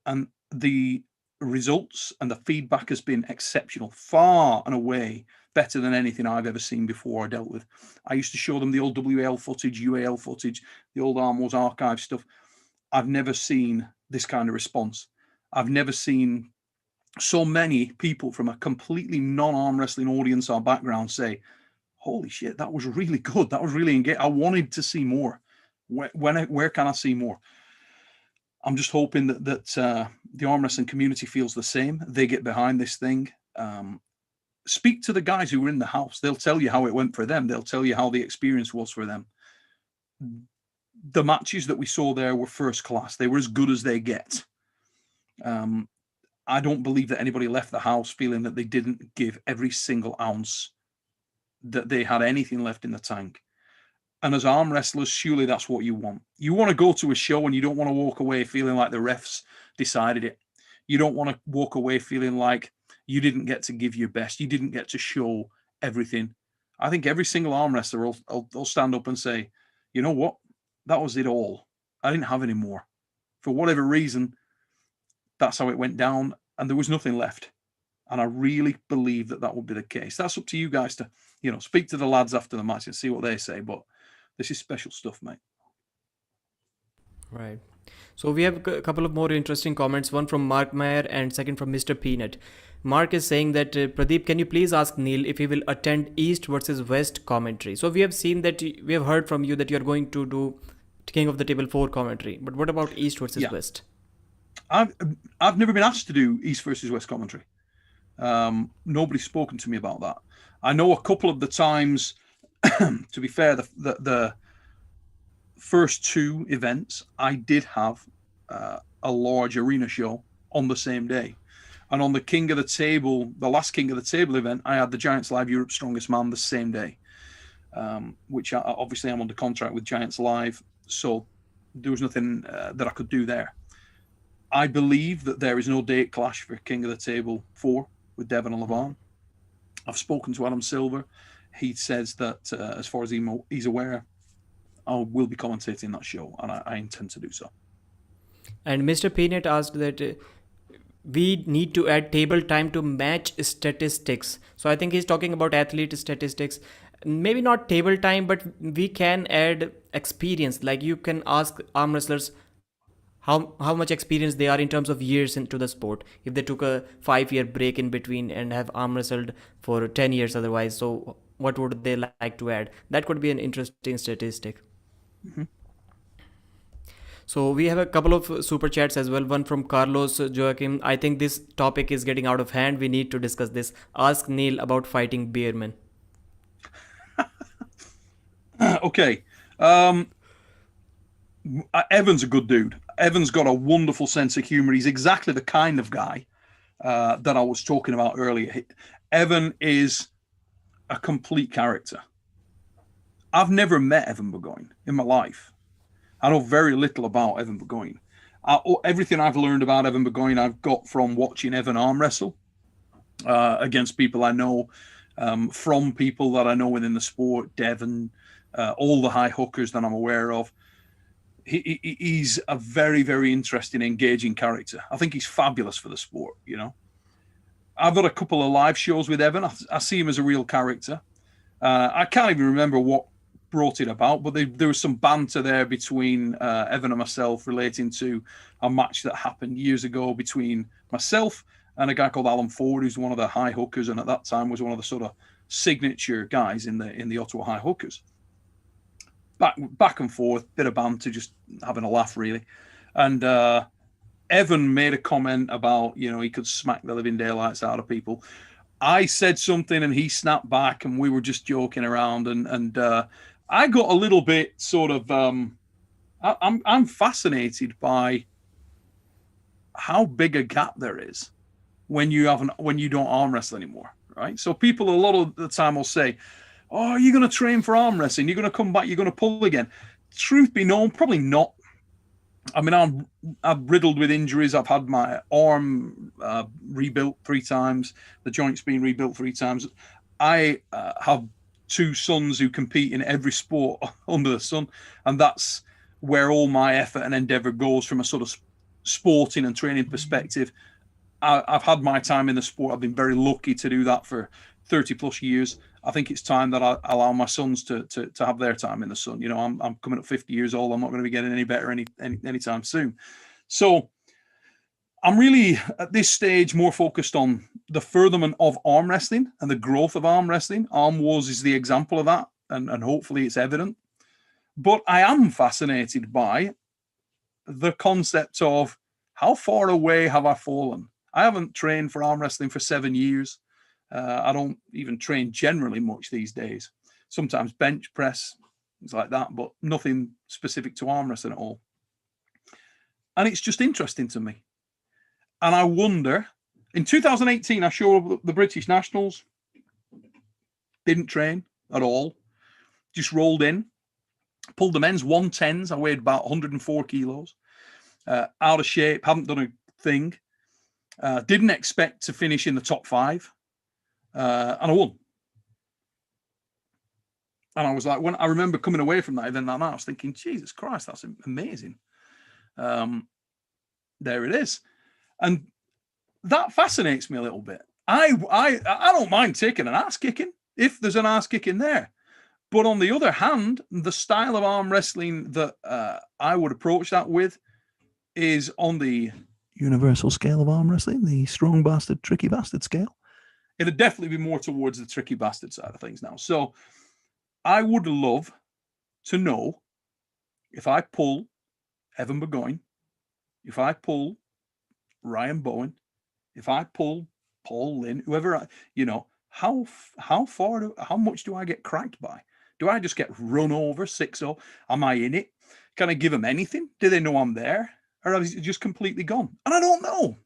and the results and the feedback has been exceptional, far and away better than anything I've ever seen before or dealt with. I used to show them the old WAL footage, UAL footage, the old Arm Wars archive stuff. I've never seen this kind of response. I've never seen so many people from a completely non-arm wrestling audience or background say, holy shit, that was really good. That was really engaging. I wanted to see more. Where can I see more? I'm just hoping that the arm wrestling community feels the same. They get behind this thing. Speak to the guys who were in the house. They'll tell you how it went for them. They'll tell you how the experience was for them. The matches that we saw there were first class. They were as good as they get. I don't believe that anybody left the house feeling that they didn't give every single ounce, that they had anything left in the tank. And as arm wrestlers, surely that's what you want. You want to go to a show and you don't want to walk away feeling like the refs decided it. You don't want to walk away feeling like you didn't get to give your best. You didn't get to show everything. I think every single arm wrestler will stand up and say, you know what? That was it all. I didn't have any more. For whatever reason, that's how it went down, and there was nothing left. And I really believe that would be the case. That's up to you guys to, speak to the lads after the match and see what they say. But this is special stuff, mate. Right. So we have a couple of more interesting comments. One from Mark Meyer and second from Mr. Peanut. Mark is saying that, Pradeep, can you please ask Neil if he will attend East versus West commentary? So we have seen that, we have heard from you that you are going to do King of the Table 4 commentary. But what about East versus West? I've never been asked to do East versus West commentary. Nobody's spoken to me about that. I know a couple of the times, to be fair, the first two events, I did have a large arena show on the same day. And on the King of the Table, the last King of the Table event, I had the Giants Live Europe's Strongest Man the same day, which obviously I'm under contract with Giants Live. So there was nothing that I could do there. I believe that there is no date clash for King of the Table 4 with Devon and LeVon. I've spoken to Adam Silver. He says that as far as he's aware, I will be commentating that show, and I intend to do so. And Mr. Peanut asked that we need to add table time to match statistics. So I think he's talking about athlete statistics. Maybe not table time, but we can add experience. Like you can ask arm wrestlers how much experience they are in terms of years into the sport. If they took a 5-year break in between and have arm wrestled for 10 years otherwise, so what would they like to add? That could be an interesting statistic. Mm-hmm. So we have a couple of super chats as well. One from Carlos Joaquim. I think this topic is getting out of hand. We need to discuss this. Ask Neil about fighting Beerman. Okay. Evan's a good dude. Evan's got a wonderful sense of humor. He's exactly the kind of guy that I was talking about earlier. Evan is a complete character. I've never met Evan Burgoyne in my life. I know very little about Evan Burgoyne. Everything I've learned about Evan Burgoyne I've got from watching Evan arm wrestle against people I know, from people that I know within the sport, Devon, all the high hookers that I'm aware of. He's a very, very interesting, engaging character. I think he's fabulous for the sport, you know. I've got a couple of live shows with Evan. I see him as a real character. I can't even remember what brought it about, but there was some banter there between Evan and myself relating to a match that happened years ago between myself and a guy called Alan Ford, who's one of the high hookers, and at that time was one of the sort of signature guys in the Ottawa high hookers. Back and forth, bit of banter, just having a laugh, really. And Evan made a comment about, you know, he could smack the living daylights out of people. I said something and he snapped back, and we were just joking around. And I got a little bit sort of, I'm fascinated by how big a gap there is when you don't arm wrestle anymore, right? So people a lot of the time will say, "Oh, you're going to train for arm wrestling. You're going to come back. You're going to pull again." Truth be known, probably not. I mean, I'm riddled with injuries. I've had my arm rebuilt 3 times. The joint's been rebuilt 3 times. I have 2 sons who compete in every sport under the sun, and that's where all my effort and endeavor goes from a sort of sporting and training perspective. I've had my time in the sport. I've been very lucky to do that for 30 plus years. I think it's time that I allow my sons to have their time in the sun. You know, I'm coming up 50 years old. I'm not going to be getting any better anytime soon. So I'm really at this stage more focused on the furtherment of arm wrestling and the growth of arm wrestling. ARMWARS is the example of that, and hopefully it's evident. But I am fascinated by the concept of how far away have I fallen? I haven't trained for arm wrestling for 7 years. I don't even train generally much these days. Sometimes bench press, things like that, but nothing specific to arm wrestling at all. And it's just interesting to me. And I wonder, in 2018, I showed up the British Nationals, didn't train at all, just rolled in, pulled the men's 110s. I weighed about 104 kilos, out of shape, haven't done a thing. Didn't expect to finish in the top 5. And I won. And I was like, when I remember coming away from that event that night, I was thinking, Jesus Christ, that's amazing. There it is. And that fascinates me a little bit. I don't mind taking an ass kicking if there's an ass kicking there. But on the other hand, the style of arm wrestling that I would approach that with is on the universal scale of arm wrestling, the strong bastard, tricky bastard scale. It'd definitely be more towards the tricky bastard side of things now. So I would love to know if I pull Evan Burgoyne, if I pull Ryan Bowen, if I pull Paul Lynn, whoever, how much do I get cracked by? Do I just get run over 6-0? Am I in it? Can I give them anything? Do they know I'm there? Or is it just completely gone? And I don't know.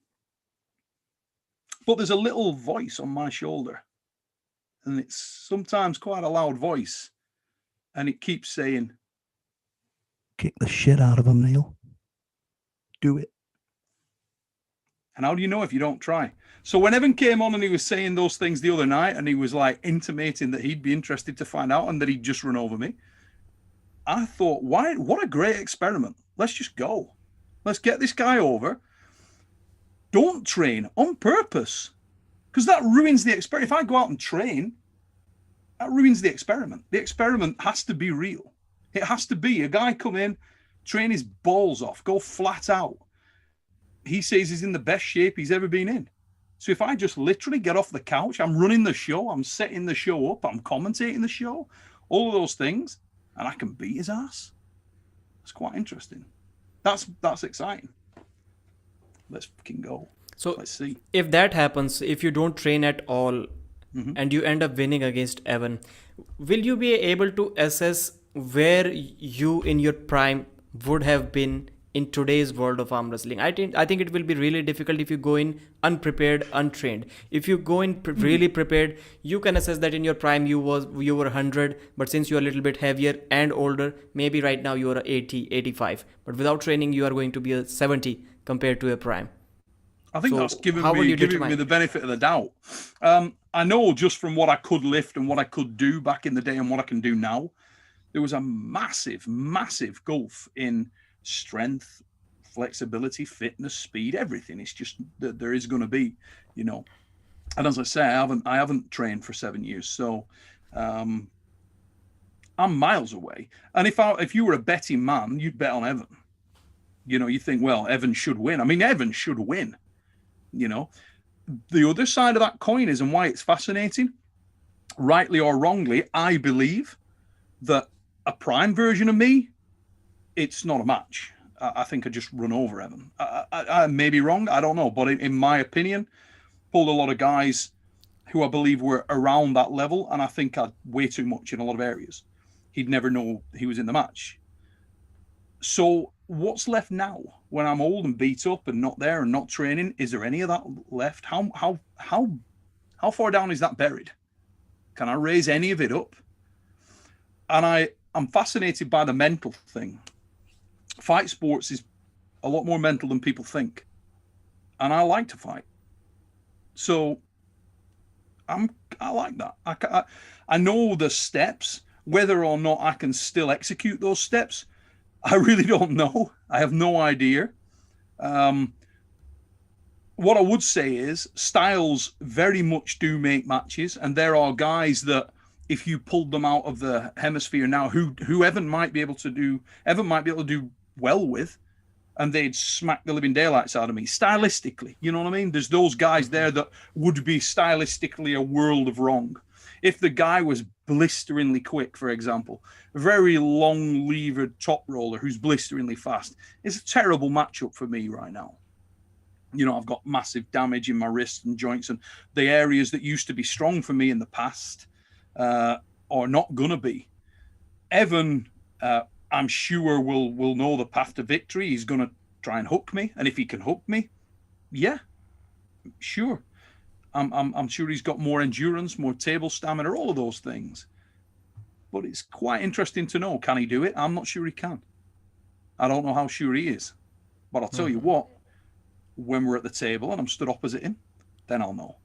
But there's a little voice on my shoulder, and it's sometimes quite a loud voice, and it keeps saying, "Kick the shit out of them, Neil. Do it." And how do you know if you don't try? So when Evan came on and he was saying those things the other night, and he was like intimating that he'd be interested to find out and that he'd just run over me, I thought, what a great experiment. Let's just go. Let's get this guy over. Don't train on purpose, because that ruins the experiment. If I go out and train, that ruins the experiment. The experiment has to be real. It has to be a guy come in, train his balls off, go flat out. He says he's in the best shape he's ever been in. So if I just literally get off the couch, I'm running the show, I'm setting the show up, I'm commentating the show, all of those things, and I can beat his ass. It's quite interesting. That's exciting. Let's fucking go. So let's see. If that happens, if you don't train at all, and you end up winning against Evan, will you be able to assess where you in your prime would have been in today's world of arm wrestling. I think it will be really difficult if you go in unprepared, untrained. If you go in really prepared, you can assess that in your prime you were 100, but since you are a little bit heavier and older, maybe right now you are 80, 85. But without training, you are going to be a 70 compared to a prime. I think that's So how will you giving me determine? the benefit of the doubt. I know just from what I could lift and what I could do back in the day and what I can do now, there was a massive, massive gulf in strength, flexibility, fitness, speed, everything. It's just that there is going to be, you know. And as I say, I haven't trained for 7 years, so um, I'm miles away. And if you were a betting man, you'd bet on Evan. You think, well, Evan should win. I mean, Evan should win. You know, the other side of that coin is, and why it's fascinating, rightly or wrongly, I believe that a prime version of me, it's not a match. I think I just run over Evan. I may be wrong, I don't know, but in my opinion, pulled a lot of guys who I believe were around that level, and I think I'd way too much in a lot of areas. He'd never know he was in the match. So what's left now when I'm old and beat up and not there and not training? Is there any of that left? How far down is that buried? Can I raise any of it up? And I'm fascinated by the mental thing. Fight sports is a lot more mental than people think, and I like to fight. So I like that. I know the steps. Whether or not I can still execute those steps, I really don't know. I have no idea. What I would say is styles very much do make matches, and there are guys that if you pulled them out of the hemisphere now, who Evan might be able to do well with, and they'd smack the living daylights out of me stylistically. You know what I mean? There's those guys there that would be stylistically a world of wrong. If the guy was blisteringly quick, for example, a very long levered top roller who's blisteringly fast, it's a terrible matchup for me right now. I've got massive damage in my wrists and joints, and the areas that used to be strong for me in the past are not gonna be. Evan, I'm sure will know the path to victory. He's gonna try and hook me, and if he can hook me, yeah, sure. I'm sure he's got more endurance, more table stamina, all of those things. But it's quite interesting to know, can he do it? I'm not sure he can. I don't know how sure he is. But I'll tell you what, when we're at the table and I'm stood opposite him, then I'll know.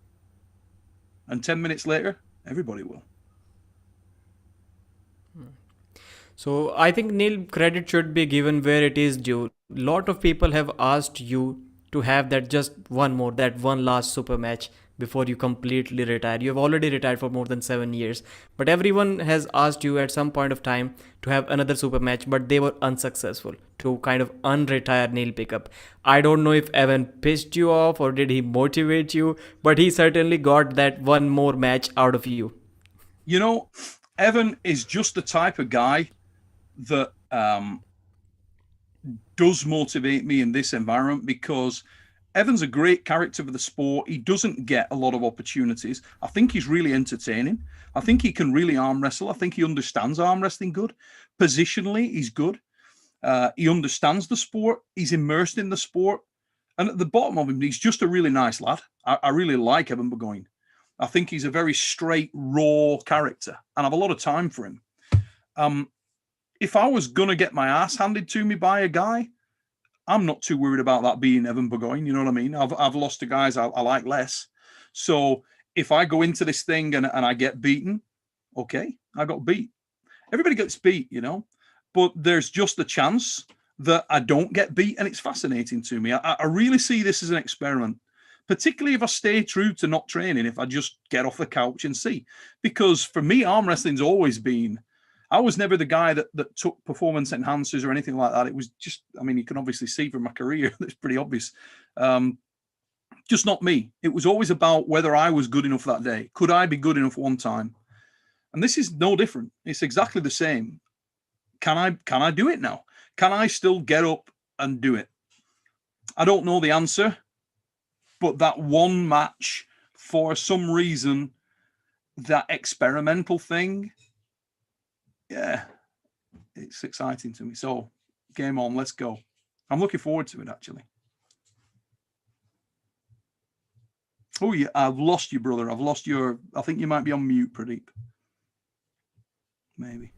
And 10 minutes later, everybody will. So I think, Neil, credit should be given where it is due. Lot of people have asked you to have that one last super match before you completely retire. You have already retired for more than 7 years, but everyone has asked you at some point of time to have another super match, but they were unsuccessful to kind of unretire Neil Pickup. I don't know if Evan pissed you off or did he motivate you, but he certainly got that one more match out of you. Evan is just the type of guy that does motivate me in this environment, because Evan's a great character for the sport. He doesn't get a lot of opportunities. I think he's really entertaining. I think he can really arm wrestle. I think he understands arm wrestling good. Positionally, he's good. He understands the sport. He's immersed in the sport. And at the bottom of him, he's just a really nice lad. I really like Evan Burgoyne. I think he's a very straight, raw character, and I have a lot of time for him. If I was going to get my ass handed to me by a guy, I'm not too worried about that being Evan Burgoyne. You know what I mean? I've lost to guys I like less. So if I go into this thing and I get beaten, okay, I got beat. Everybody gets beat, but there's just a chance that I don't get beat, and it's fascinating to me. I really see this as an experiment, particularly if I stay true to not training, if I just get off the couch and see. Because for me, arm wrestling's always been, I was never the guy that took performance enhancers or anything like that. It was just, you can obviously see from my career, it's pretty obvious. Just not me. It was always about whether I was good enough that day. Could I be good enough one time? And this is no different. It's exactly the same. Can I do it now? Can I still get up and do it? I don't know the answer, but that one match, for some reason, that experimental thing, yeah, it's exciting to me. So, game on, let's go. I'm looking forward to it, actually. Oh, yeah, I've lost you, brother. I've lost your... I think you might be on mute, Pradeep. Maybe.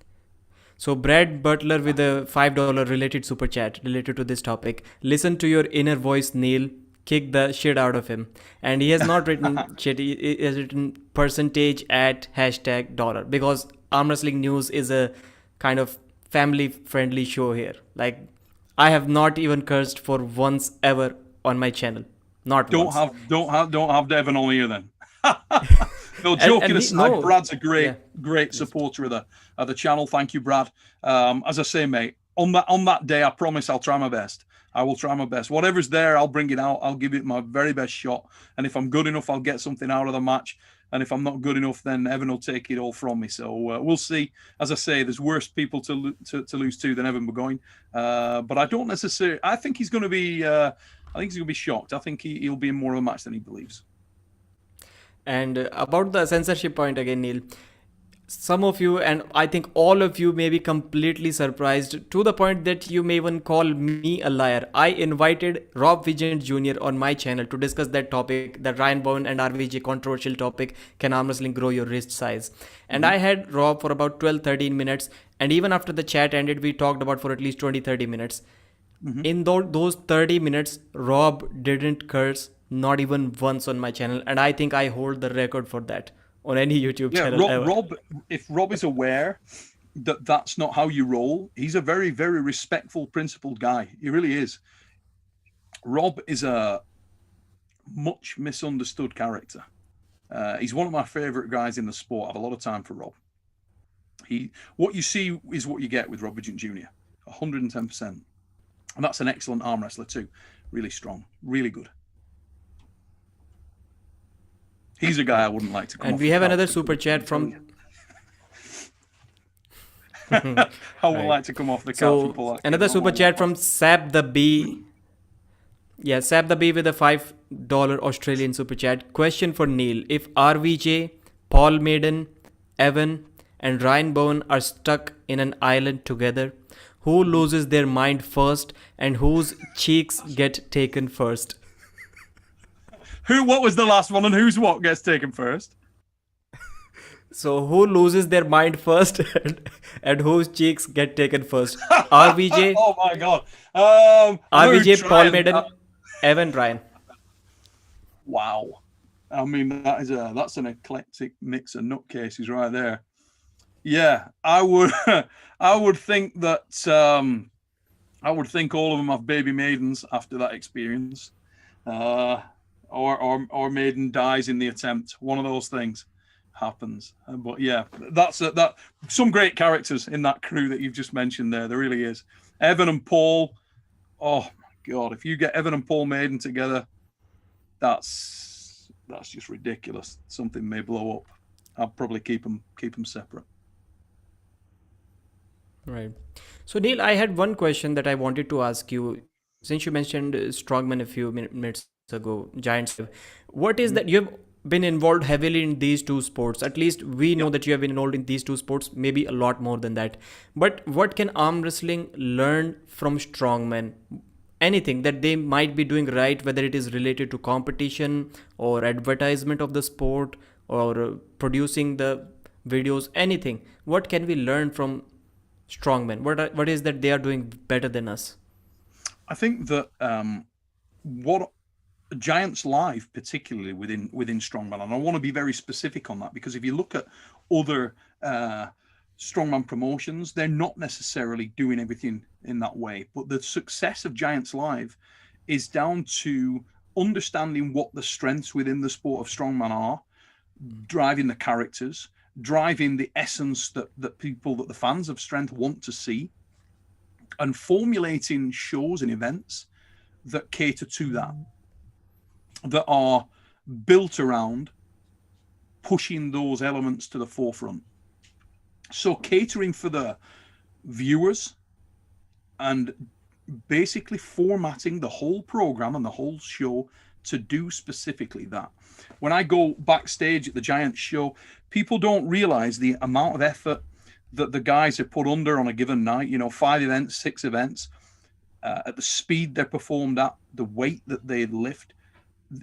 So Brad Butler with a $5 related super chat related to this topic. Listen to your inner voice, Neil. Kick the shit out of him. And he has not written shit. He has written percentage at hashtag dollar, because arm wrestling news is a kind of family friendly show here. Like, I have not even cursed for once ever on my channel. Not Don't once. have Devon on here then. No, joking aside, no, Brad's a yeah, great supporter of the channel. Thank you, Brad. As I say, mate, on that day, I promise I'll try my best. I will try my best. Whatever's there, I'll bring it out. I'll give it my very best shot. And if I'm good enough, I'll get something out of the match. And if I'm not good enough, then Evan will take it all from me. So we'll see. As I say, there's worse people to lose to than Evan Burgoyne. But I don't necessarily. I think he's going to be. I think he's going to be shocked. I think he'll be in more of a match than he believes. And about the censorship point again, Neil, some of you, and I think all of you, may be completely surprised to the point that you may even call me a liar. I invited Rob Vigent Jr. on my channel to discuss that topic, the Ryan Bowen and RVJ controversial topic, can arm wrestling grow your wrist size? And I had Rob for about 12-13 minutes, and even after the chat ended, we talked about for at least 20-30 minutes. In those 30 minutes, Rob didn't curse not even once on my channel, and I think I hold the record for that on any YouTube channel ever. If Rob is aware that that's not how you roll, he's a very, very respectful, principled guy. He really is. Rob is a much misunderstood character. He's one of my favorite guys in the sport. I have a lot of time for Rob. What you see is what you get with Rob Vigent Jr. 110%. And that's an excellent arm wrestler too. Really strong, really good. He's a guy I wouldn't like to come And off we the have couch another to super come chat from... I would Right. like to come off the couch So and pull that. another super chat from Sab the B. Yeah, Sab the B with a $5 Australian super chat. Question for Neil: if RVJ, Paul Maiden, Evan, and Ryan Bowen are stuck in an island together, who loses their mind first and whose cheeks get taken first? What was the last one, and whose what gets taken first? So who loses their mind first and whose cheeks get taken first? RVJ, Oh my god. RVJ, Paul Maiden, Evan, Ryan. Wow. I mean, that's an eclectic mix of nutcases right there. Yeah, I would I would think that I would think all of them have baby maidens after that experience. Or Maiden dies in the attempt. One of those things happens. But yeah, that's some great characters in that crew that you've just mentioned there. There really is. Evan and Paul. Oh my god, if you get Evan and Paul Maiden together, that's just ridiculous. Something may blow up. I'll probably keep them separate. Right. So Neil, I had one question that I wanted to ask you. Since you mentioned strongman a few minutes ago, giants. What is that you have been involved heavily in these two sports? At least we know that you have been involved in these two sports, maybe a lot more than that. But what can arm wrestling learn from strongmen? Anything that they might be doing right, whether it is related to competition or advertisement of the sport or producing the videos, anything. What can we learn from strongmen? What is that they are doing better than us? I think that what Giants Live, particularly within strongman, and I want to be very specific on that, because if you look at other strongman promotions, they're not necessarily doing everything in that way. But the success of Giants Live is down to understanding what the strengths within the sport of strongman are, driving the characters, driving the essence that the fans of strength want to see, and formulating shows and events that cater to that are built around pushing those elements to the forefront. So catering for the viewers and basically formatting the whole program and the whole show to do specifically that. When I go backstage at the Giants show, people don't realize the amount of effort that the guys have put under on a given night. 5 events, 6 events. at the speed they're performed at, the weight that they lift.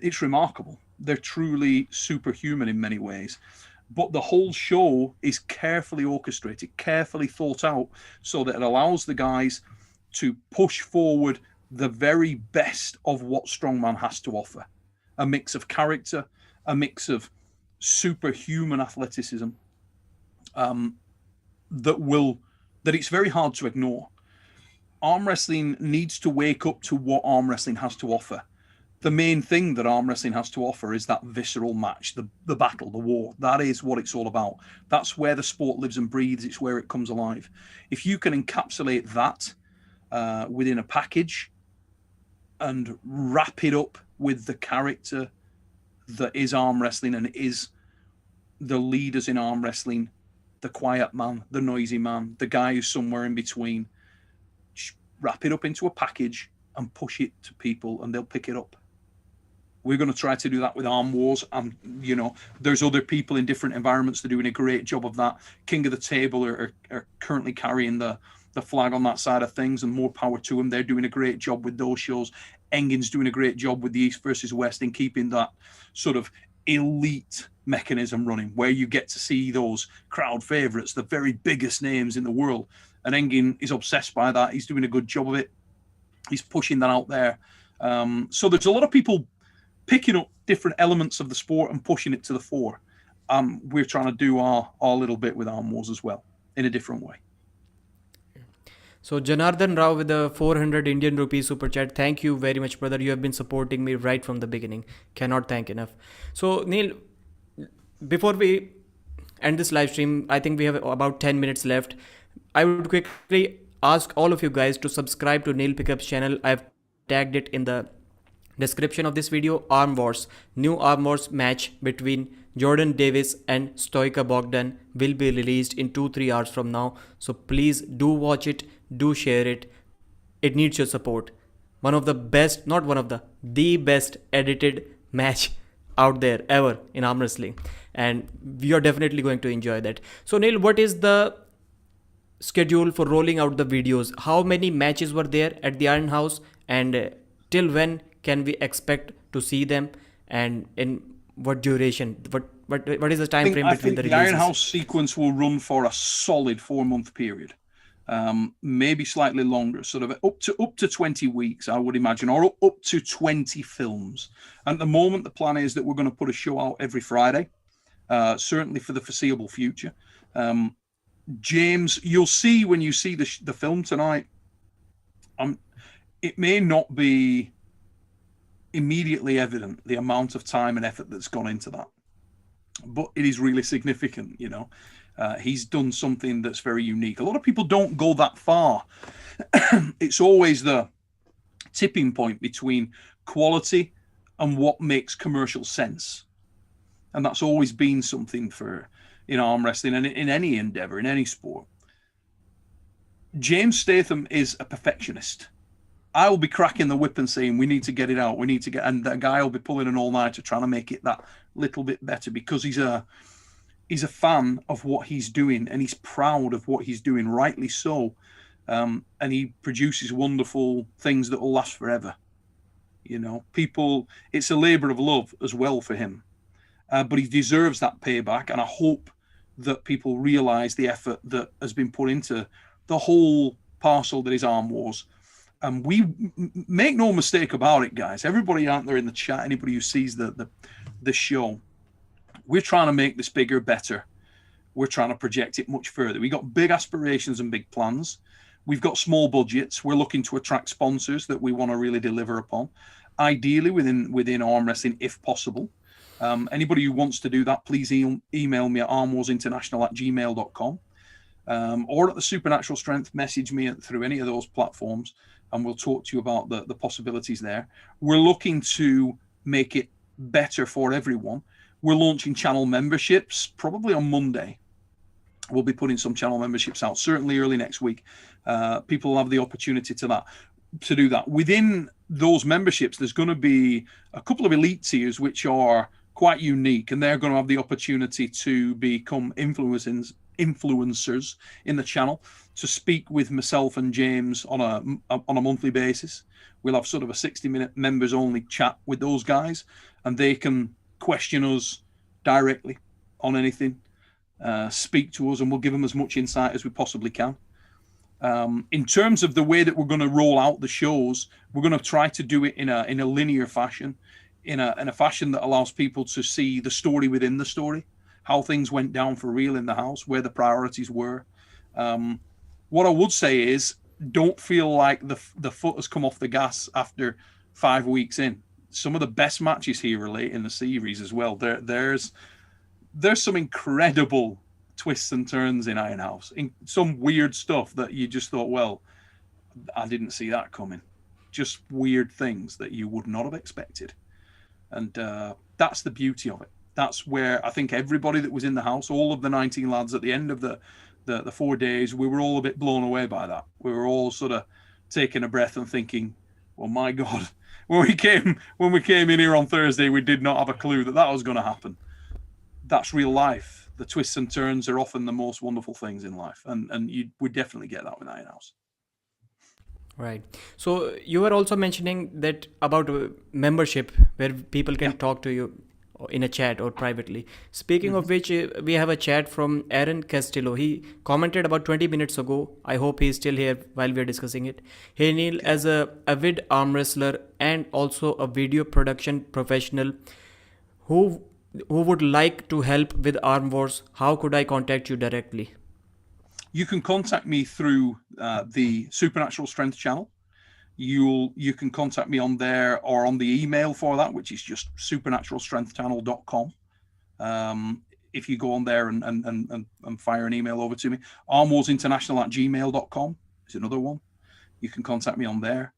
It's remarkable. They're truly superhuman in many ways. But the whole show is carefully orchestrated, carefully thought out, so that it allows the guys to push forward the very best of what strongman has to offer. A mix of character, a mix of superhuman athleticism, that it's very hard to ignore. Arm wrestling needs to wake up to what arm wrestling has to offer. The main thing that arm wrestling has to offer is that visceral match, the battle, the war. That is what it's all about. That's where the sport lives and breathes. It's where it comes alive. If you can encapsulate that within a package and wrap it up with the character that is arm wrestling and is the leaders in arm wrestling, the quiet man, the noisy man, the guy who's somewhere in between, wrap it up into a package and push it to people and they'll pick it up. We're going to try to do that with Arm Wars, and there's other people in different environments that are doing a great job of that. King of the Table are currently carrying the flag on that side of things, and more power to them. They're doing a great job with those shows. Engin's doing a great job with the East versus West in keeping that sort of elite mechanism running, where you get to see those crowd favorites, the very biggest names in the world. And Engin is obsessed by that. He's doing a good job of it. He's pushing that out there. So there's a lot of people picking up different elements of the sport and pushing it to the fore. We're trying to do our little bit with Arm Wars as well, in a different way. So Janardhan Rao with the 400 Indian rupees super chat. Thank you very much, brother. You have been supporting me right from the beginning. Cannot thank enough. So Neil, before we end this live stream, I think we have about 10 minutes left. I would quickly ask all of you guys to subscribe to Neil Pickup's channel. I've tagged it in the description of this video. Arm Wars, new Arm Wars match between Jordan Davis and Stoika Bogdan will be released in 2-3 hours from now. So please do watch it, do share it. It needs your support. One of the best, not one of the best edited match out there ever in arm wrestling. And we are definitely going to enjoy that. So Neil, what is the schedule for rolling out the videos? How many matches were there at the Iron House, and till when can we expect to see them, and in what duration? What is the time frame between the releases? The Iron House sequence will run for a solid 4-month period, maybe slightly longer, sort of up to 20 weeks, I would imagine, or up to 20 films. And at the moment, the plan is that we're going to put a show out every Friday, certainly for the foreseeable future. James, you'll see when you see the film tonight, it may not be immediately evident the amount of time and effort that's gone into that, but it is really significant. He's done something that's very unique. A lot of people don't go that far. It's always the tipping point between quality and what makes commercial sense, and that's always been something in arm wrestling and in any endeavor, in any sport. James Statham is a perfectionist. I will be cracking the whip and saying, we need to get it out. And that guy will be pulling an all-nighter trying to make it that little bit better, because he's a fan of what he's doing, and he's proud of what he's doing, rightly so. And he produces wonderful things that will last forever. It's a labor of love as well for him. But he deserves that payback. And I hope that people realize the effort that has been put into the whole parcel that is Arm Wars. And we make no mistake about it, guys. Everybody out there in the chat, anybody who sees the show, we're trying to make this bigger, better. We're trying to project it much further. We got big aspirations and big plans. We've got small budgets. We're looking to attract sponsors that we want to really deliver upon, ideally within arm wrestling, if possible. Anybody who wants to do that, please email me at armwarsinternational@gmail.com, or at the Supernatural Strength. Message me through any of those platforms, and we'll talk to you about the possibilities there. We're looking to make it better for everyone. We're launching channel memberships probably on Monday. We'll be putting some channel memberships out, certainly early next week. People will have the opportunity to do that. Within those memberships, there's going to be a couple of elite tiers which are quite unique, and they're going to have the opportunity to become influencers influencers in the channel to speak with myself and James on a monthly basis. We'll have sort of a 60-minute members only chat with those guys, and they can question us directly on anything, speak to us, and we'll give them as much insight as we possibly can. In terms of the way that we're going to roll out the shows, we're going to try to do it in a linear fashion, in a fashion that allows people to see the story within the story, how things went down for real in the house, where the priorities were. What I would say is, don't feel like the foot has come off the gas after 5 weeks in. Some of the best matches here are late in the series as well. There's some incredible twists and turns in Iron House, in some weird stuff that you just thought, well, I didn't see that coming. Just weird things that you would not have expected. And that's the beauty of it. That's where I think everybody that was in the house, all of the 19 lads at the end of the 4 days, we were all a bit blown away by that. We were all sort of taking a breath and thinking, well, my God, when we came in here on Thursday, we did not have a clue that was going to happen. That's real life. The twists and turns are often the most wonderful things in life, and you would definitely get that with Iron House. Right. So you were also mentioning that about membership, where people can talk to you in a chat or privately. Speaking of which, we have a chat from Aaron Castillo. He commented about 20 minutes ago. I hope he's still here while we're discussing it. Hey Neil, as a avid arm wrestler and also a video production professional who would like to help with Arm Wars, how could I contact you directly? You can contact me through the Supernatural Strength channel. You can contact me on there or on the email for that, which is just supernaturalstrengthchannel.com. If you go on there and fire an email over to me, armwarsinternational@gmail.com is another one. You can contact me on there.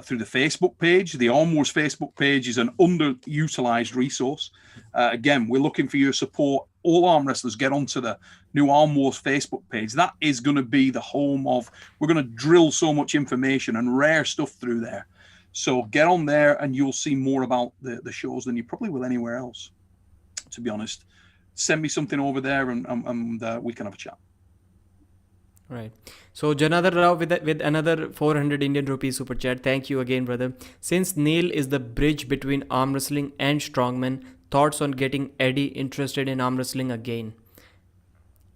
Through the Facebook page. The ARMWARS Facebook page is an underutilized resource. Again, we're looking for your support. All arm wrestlers, get onto the new ARMWARS Facebook page. That is going to be the home of, we're going to drill so much information and rare stuff through there. So get on there and you'll see more about the shows than you probably will anywhere else, to be honest. Send me something over there and we can have a chat. Right. So Janadar Rao with another 400 Indian rupees super chat. Thank you again, brother. Since Neil is the bridge between arm wrestling and strongman, thoughts on getting Eddie interested in arm wrestling again?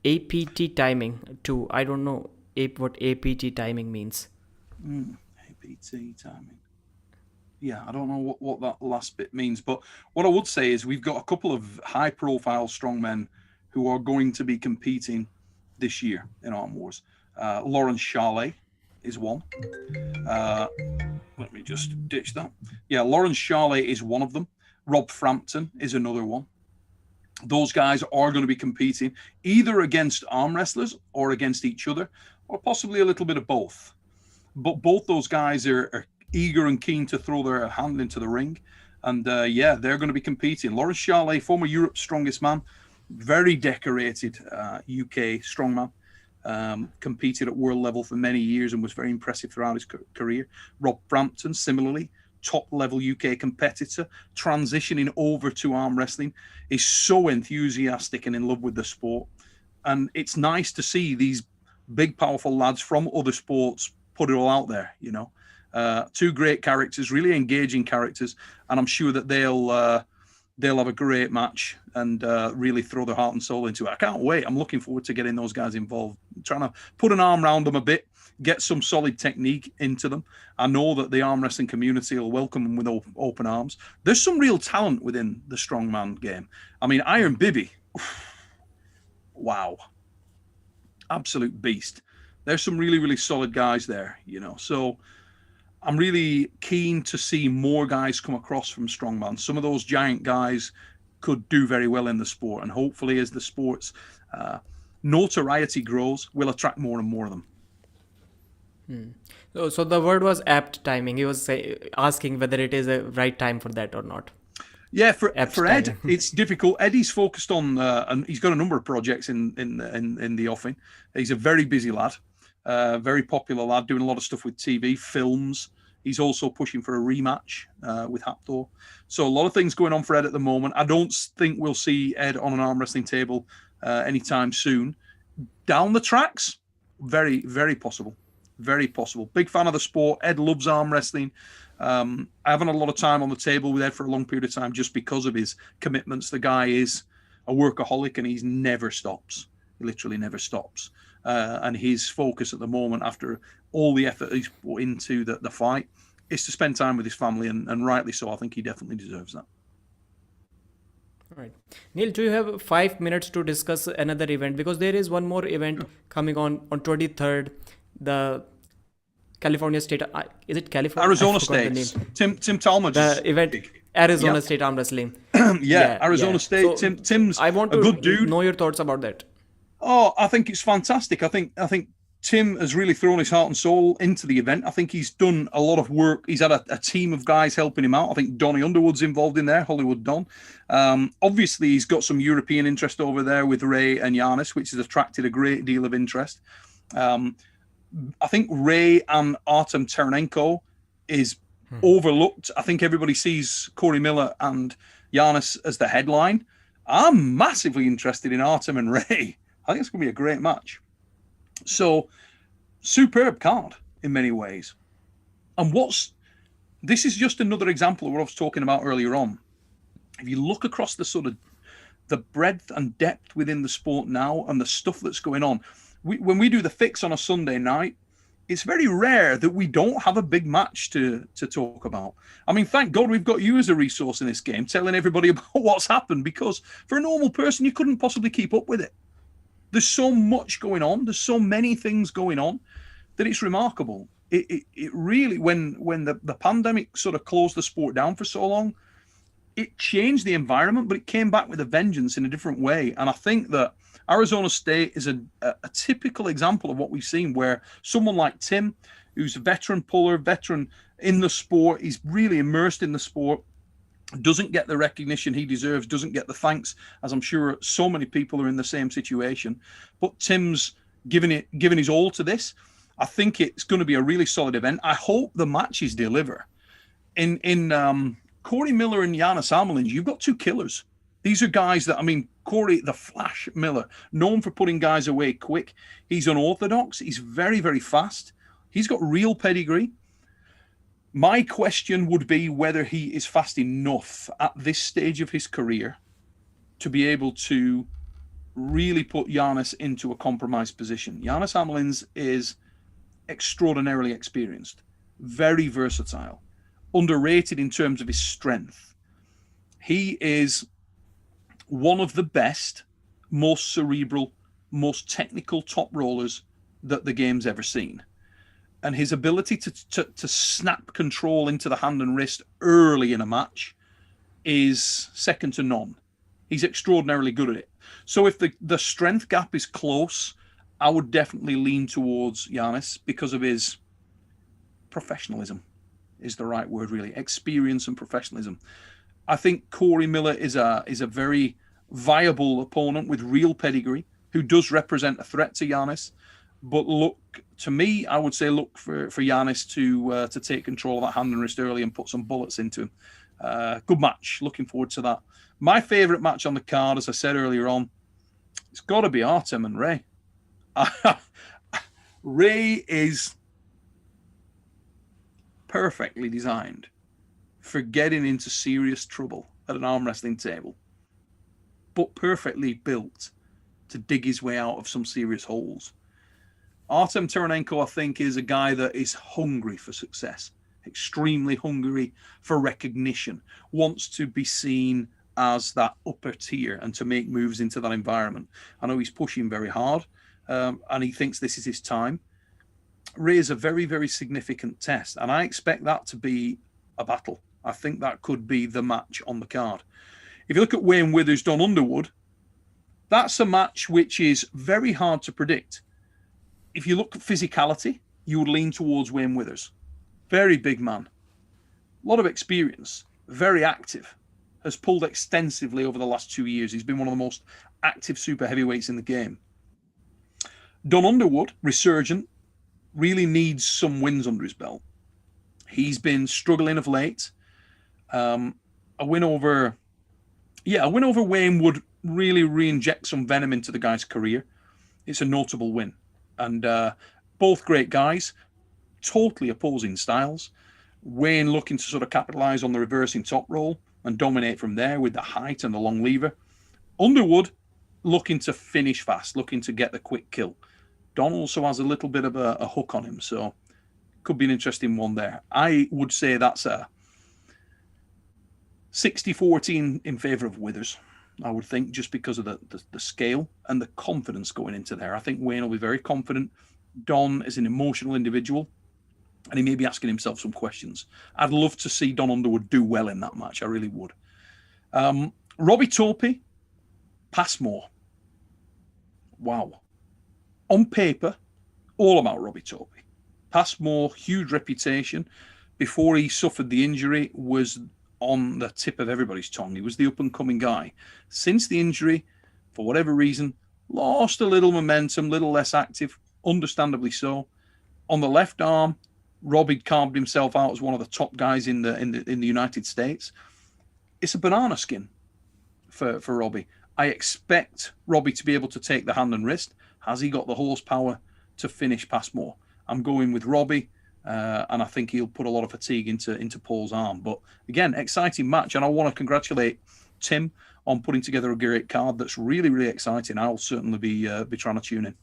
APT timing too. I don't know what APT timing means. APT timing. Yeah, I don't know what that last bit means. But what I would say is we've got a couple of high-profile strongmen who are going to be competing this year in Arm Wars. Lawrence Charlet is one. Let me just ditch that. Yeah, Lawrence Charlet is one of them. Rob Frampton is another one. Those guys are going to be competing either against arm wrestlers or against each other, or possibly a little bit of both. But both those guys are eager and keen to throw their hand into the ring. And yeah, they're going to be competing. Lawrence Charlet, former Europe's strongest man, very decorated UK strongman, competed at world level for many years and was very impressive throughout his career. Rob Frampton, similarly, top level UK competitor, transitioning over to arm wrestling, is so enthusiastic and in love with the sport. And it's nice to see these big, powerful lads from other sports put it all out there, you know. Two great characters, really engaging characters, and I'm sure that they'll have a great match and really throw their heart and soul into it. I can't wait. I'm looking forward to getting those guys involved, trying to put an arm around them a bit, get some solid technique into them. I know that the arm wrestling community will welcome them with open arms. There's some real talent within the strongman game. I mean, Iron Bibi, wow, absolute beast. There's some really, really solid guys there, you know. So I'm really keen to see more guys come across from strongman. Some of those giant guys could do very well in the sport, and hopefully as the sport's notoriety grows, we'll attract more and more of them. So the word was apt timing. He was asking whether it is a right time for that or not. Yeah, for Ed, it's difficult. Eddie's focused on, and he's got a number of projects in the offing. He's a very busy lad, very popular lad, doing a lot of stuff with TV, films. He's also pushing for a rematch with Haptor. So a lot of things going on for Ed at the moment. I don't think we'll see Ed on an arm wrestling table anytime soon. Down the tracks, very, very possible. Very possible. Big fan of the sport. Ed loves arm wrestling. I haven't had a lot of time on the table with Ed for a long period of time just because of his commitments. The guy is a workaholic and he never stops. He literally never stops. And his focus at the moment, after all the effort he's put into the fight, is to spend time with his family, and rightly so. I think he definitely deserves that. All right. Neil, do you have 5 minutes to discuss another event? Because there is one more event coming on 23rd, the California State, is it California? Arizona State. Tim Talmadge. The event, Arizona State Arm Wrestling. Arizona State. So, Tim's I want a to good dude. know your thoughts about that. Oh, I think it's fantastic. I think Tim has really thrown his heart and soul into the event. I think he's done a lot of work. He's had a team of guys helping him out. I think Donnie Underwood's involved in there, Hollywood Don. Obviously, he's got some European interest over there with Ray and Giannis, which has attracted a great deal of interest. I think Ray and Artem Taranenko is overlooked. I think everybody sees Corey Miller and Giannis as the headline. I'm massively interested in Artem and Ray. I think it's going to be a great match. So, superb card in many ways. And this is just another example of what I was talking about earlier on. If you look across the sort of the breadth and depth within the sport now and the stuff that's going on, when we do the fix on a Sunday night, it's very rare that we don't have a big match to talk about. I mean, thank God we've got you as a resource in this game, telling everybody about what's happened, because for a normal person, you couldn't possibly keep up with it. There's so much going on. There's so many things going on that it's remarkable. It really, when the pandemic sort of closed the sport down for so long, it changed the environment, but it came back with a vengeance in a different way. And I think that Arizona State is a typical example of what we've seen, where someone like Tim, who's a veteran puller, veteran in the sport, he's really immersed in the sport, doesn't get the recognition he deserves, doesn't get the thanks, as I'm sure so many people are in the same situation. But Tim's given his all to this. I think it's going to be a really solid event. I hope the matches deliver. In Corey Miller and Giannis Armelins, you've got two killers. These are guys that, I mean, Corey, the Flash Miller, known for putting guys away quick. He's unorthodox. He's very, very fast. He's got real pedigree. My question would be whether he is fast enough at this stage of his career to be able to really put Giannis into a compromised position. Giannis Armelins is extraordinarily experienced, very versatile, underrated in terms of his strength. He is one of the best, most cerebral, most technical top rollers that the game's ever seen. And his ability to snap control into the hand and wrist early in a match is second to none. He's extraordinarily good at it. So if the strength gap is close, I would definitely lean towards Giannis because of his professionalism is the right word, really. Experience and professionalism. I think Corey Miller is a very viable opponent with real pedigree who does represent a threat to Giannis. But look, to me, I would say look for Giannis to take control of that hand and wrist early and put some bullets into him. Good match. Looking forward to that. My favourite match on the card, as I said earlier on, it's got to be Artem and Ray. Ray is perfectly designed for getting into serious trouble at an arm wrestling table, but perfectly built to dig his way out of some serious holes. Artem Taranenko, I think, is a guy that is hungry for success, extremely hungry for recognition, wants to be seen as that upper tier and to make moves into that environment. I know he's pushing very hard, and he thinks this is his time. Ray is a very, very significant test, and I expect that to be a battle. I think that could be the match on the card. If you look at Wayne Withers, Don Underwood, that's a match which is very hard to predict. If you look at physicality, you would lean towards Wayne Withers. Very big man. A lot of experience. Very active. Has pulled extensively over the last 2 years. He's been one of the most active super heavyweights in the game. Don Underwood, resurgent, really needs some wins under his belt. He's been struggling of late. A win over Wayne would really re-inject some venom into the guy's career. it's a notable win. And both great guys, totally opposing styles. Wayne looking to sort of capitalize on the reversing top roll and dominate from there with the height and the long lever. Underwood looking to finish fast, looking to get the quick kill. Don also has a little bit of a hook on him, so could be an interesting one there. I would say that's a 60-40 in favour of Withers, I would think, just because of the scale and the confidence going into there. I think Wayne will be very confident. Don is an emotional individual, and he may be asking himself some questions. I'd love to see Don Underwood do well in that match. I really would. Robbie Topi, Passmore. Wow. On paper, all about Robbie Topi. Passmore, huge reputation. Before he suffered the injury, was on the tip of everybody's tongue. He was the up-and-coming guy. Since the injury, for whatever reason, lost a little momentum, little less active, understandably so. On the left arm, Robbie carved himself out as one of the top guys in the United States. It's a banana skin for Robbie. I expect Robbie to be able to take the hand and wrist. Has he got the horsepower to finish Passmore? I'm going with Robbie, and I think he'll put a lot of fatigue into Paul's arm. But again, exciting match, and I want to congratulate Tim on putting together a great card that's really, really exciting. I'll certainly be trying to tune in.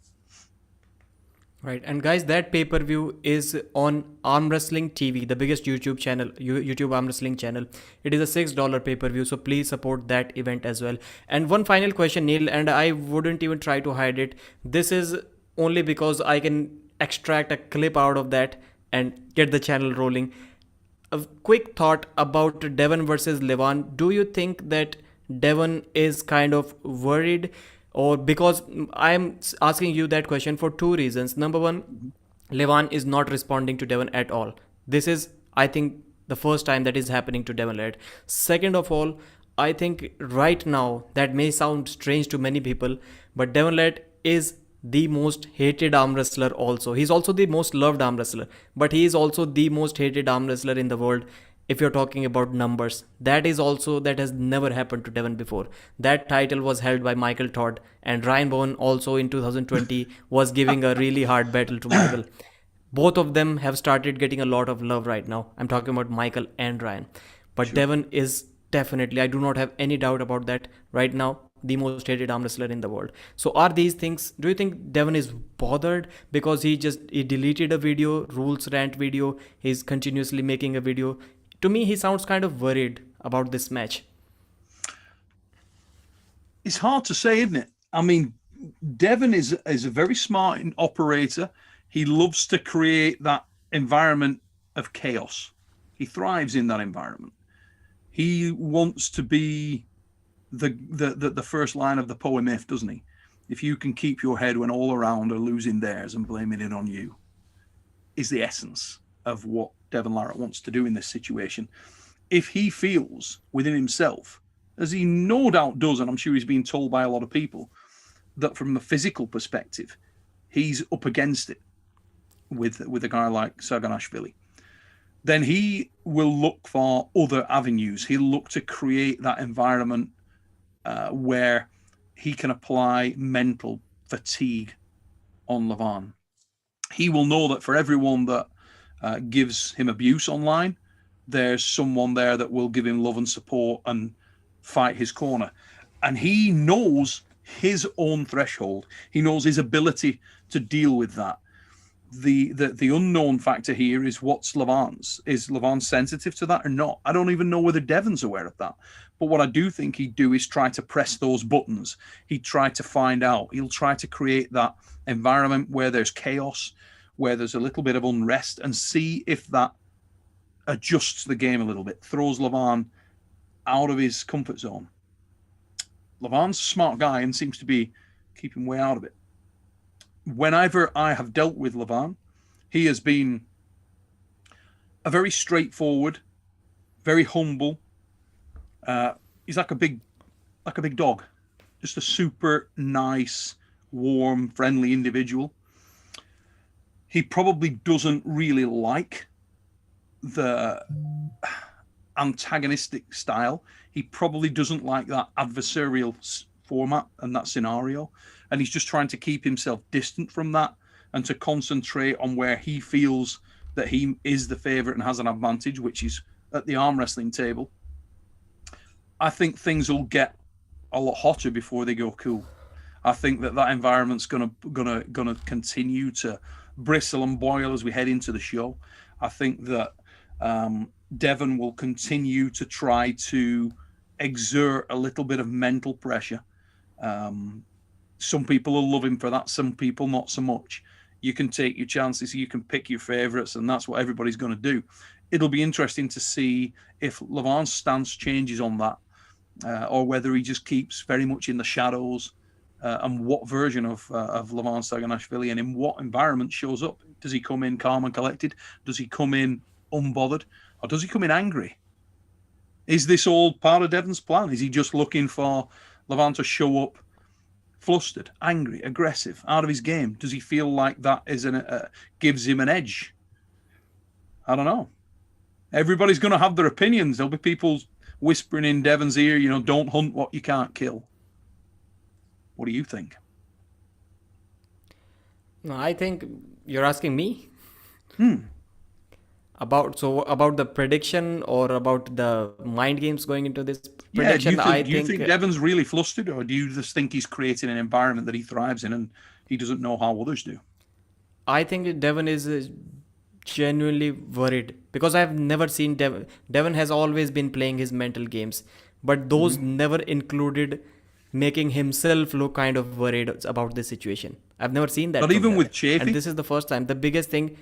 Right, and guys, that pay-per-view is on Armwrestling TV, the biggest YouTube channel, YouTube Armwrestling channel. It is a $6 pay-per-view, so please support that event as well. And one final question, Neil, and I wouldn't even try to hide it. This is only because I can extract a clip out of that and get the channel rolling. A quick thought about Devon versus Levan. Do you think that Devon is kind of worried? Or because I'm asking you that question for two reasons. Number one, Levan is not responding to Devon at all. This is, I think, the first time that is happening to Devon Ladd. Second of all, I think right now, that may sound strange to many people, but Devon Ladd is the most hated arm wrestler also. He's also the most loved arm wrestler, but he is also the most hated arm wrestler in the world. If you're talking about numbers, that has never happened to Devon before. That title was held by Michael Todd, and Ryan Bowen also in 2020 was giving a really hard battle to Michael. Both of them have started getting a lot of love right now. I'm talking about Michael and Ryan. But sure. Devon is definitely, I do not have any doubt about that, right now, the most hated arm wrestler in the world. So are these things, do you think Devon is bothered because he deleted a video, rules rant video, he's continuously making a video? To me, he sounds kind of worried about this match. It's hard to say, isn't it? I mean, Devon is a very smart operator. He loves to create that environment of chaos. He thrives in that environment. He wants to be the first line of the poem if, doesn't he? If you can keep your head when all around are losing theirs and blaming it on you, is the essence of what Devon Larratt wants to do in this situation. If he feels within himself, as he no doubt does, and I'm sure he's been told by a lot of people, that from a physical perspective, he's up against it with a guy like Saganashvili, then he will look for other avenues. He'll look to create that environment where he can apply mental fatigue on Levan. He will know that for everyone that gives him abuse online, there's someone there that will give him love and support and fight his corner. And he knows his own threshold. He knows his ability to deal with that. The unknown factor here is what's Levan's. Is Levan sensitive to that or not? I don't even know whether Devon's aware of that. But what I do think he'd do is try to press those buttons. He'd try to find out. He'll try to create that environment where there's chaos, where there's a little bit of unrest, and see if that adjusts the game a little bit, throws Levan out of his comfort zone. Levan's a smart guy and seems to be keeping way out of it. Whenever I have dealt with Levan, he has been a very straightforward, very humble. He's like a big dog, just a super nice, warm, friendly individual. He probably doesn't really like the antagonistic style. He probably doesn't like that adversarial format and that scenario, and he's just trying to keep himself distant from that and to concentrate on where he feels that he is the favorite and has an advantage, which is at the arm wrestling table. I think things will get a lot hotter before they go cool. I think that environment's gonna continue to bristle and boil as we head into the show. I think that Devon will continue to try to exert a little bit of mental pressure. Some people will love him for that, some people not so much. You can take your chances, you can pick your favorites, and that's what everybody's going to do. It'll be interesting to see if Levan's stance changes on that, or whether he just keeps very much in the shadows, and what version of Levan Saganashvili and in what environment shows up. Does he come in calm and collected? Does he come in unbothered? Or does he come in angry? Is this all part of Devon's plan? Is he just looking for Levan to show up flustered, angry, aggressive, out of his game? Does he feel like that is gives him an edge? I don't know. Everybody's going to have their opinions. There'll be people whispering in Devon's ear, don't hunt what you can't kill. What do you think? No, I think you're asking me about the prediction or about the mind games going into this prediction. Do you think Devon's really flustered, or do you just think he's creating an environment that he thrives in and he doesn't know how others do? I think Devon is genuinely worried, because I've never seen Devon. Devon has always been playing his mental games, but those never included making himself look kind of worried about this situation. I've never seen that. But even with Chafee? And this is the first time. The biggest thing,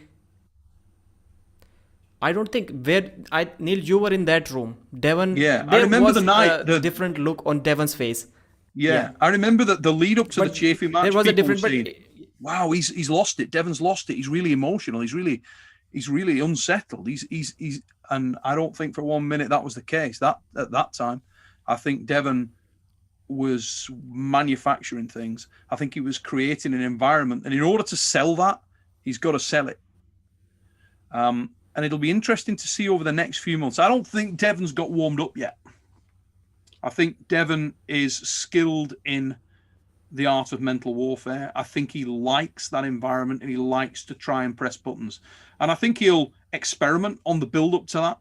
I don't think Neil, you were in that room. Devon, I remember the night, the different look on Devon's face. Yeah, I remember that the lead up to the Chafee match. There was a different. Wow, he's lost it. Devon's lost it. He's really emotional. He's really unsettled. He's and I don't think for 1 minute that was the case. That at that time, I think Devon was manufacturing things. I think he was creating an environment, and in order to sell that, he's got to sell it. And it'll be interesting to see over the next few months. I don't think Devon's got warmed up yet. I think Devon is skilled in the art of mental warfare. I think he likes that environment and he likes to try and press buttons. And I think he'll experiment on the build-up to that.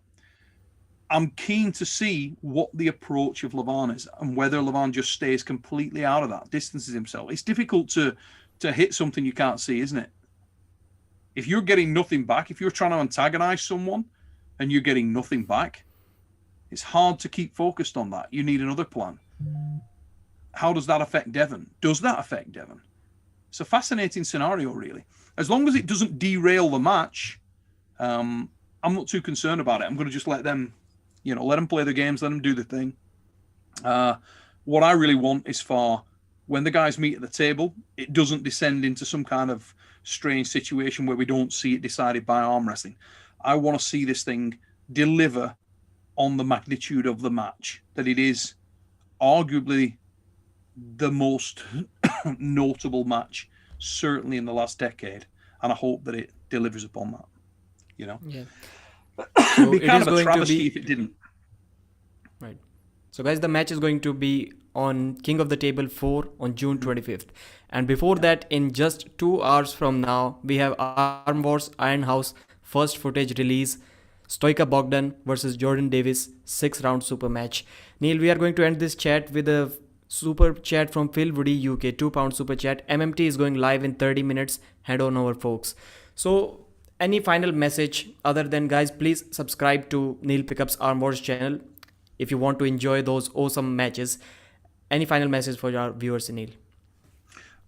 I'm keen to see what the approach of Levan is and whether Levan just stays completely out of that, distances himself. It's difficult to hit something you can't see, isn't it? If you're getting nothing back, if you're trying to antagonize someone and you're getting nothing back, it's hard to keep focused on that. You need another plan. How does that affect Devon? Does that affect Devon? It's a fascinating scenario, really. As long as it doesn't derail the match, I'm not too concerned about it. I'm going to just let them play the games, let them do the thing. What I really want is for when the guys meet at the table, it doesn't descend into some kind of strange situation where we don't see it decided by arm wrestling. I want to see this thing deliver on the magnitude of the match, that it is arguably the most notable match, certainly in the last decade, and I hope that it delivers upon that. Yeah. It'd be kind of a travesty if it didn't. Right. So guys, the match is going to be on King of the Table 4 on June 25th. And before that, in just 2 hours from now, we have ARMWARS Iron House first footage release. Stoika Bogdan versus Jordan Davis 6-round super match. Neil, we are going to end this chat with a super chat from Phil Woody UK, £2 super chat. MMT is going live in 30 minutes. Head on over, folks. So any final message other than, guys, please subscribe to Neil Pickup's ARMWARS channel if you want to enjoy those awesome matches. Any final message for our viewers, Neil?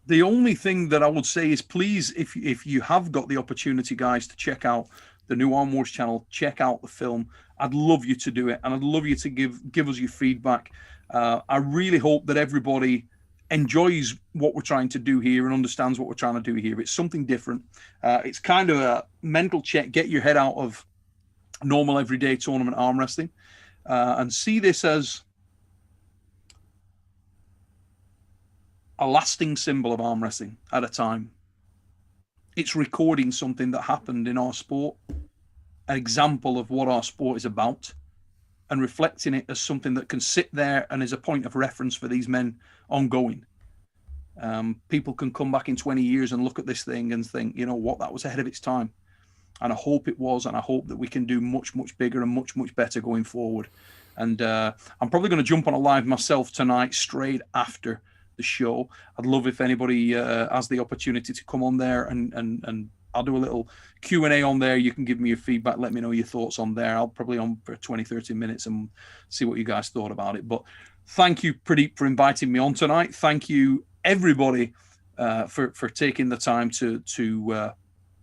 The only thing that I would say is, please, if you have got the opportunity, guys, to check out the new ARMWARS channel, check out the film. I'd love you to do it, and I'd love you to give us your feedback. I really hope that everybody enjoys what we're trying to do here and understands what we're trying to do here. It's something different. It's kind of a mental check. Get your head out of normal everyday tournament arm wrestling, and see this as a lasting symbol of arm wrestling at a time. It's recording something that happened in our sport, an example of what our sport is about, and reflecting it as something that can sit there and is a point of reference for these men ongoing. People can come back in 20 years and look at this thing and think, you know what, that was ahead of its time. And I hope it was, and I hope that we can do much, much bigger and much, much better going forward. And I'm probably going to jump on a live myself tonight, straight after the show. I'd love if anybody has the opportunity to come on there, and I'll do a little Q&A on there. You can give me your feedback, let me know your thoughts on there. I'll probably on for 20, 30 minutes and see what you guys thought about it. But thank you, Pradeep, for inviting me on tonight. Thank you, everybody, for taking the time to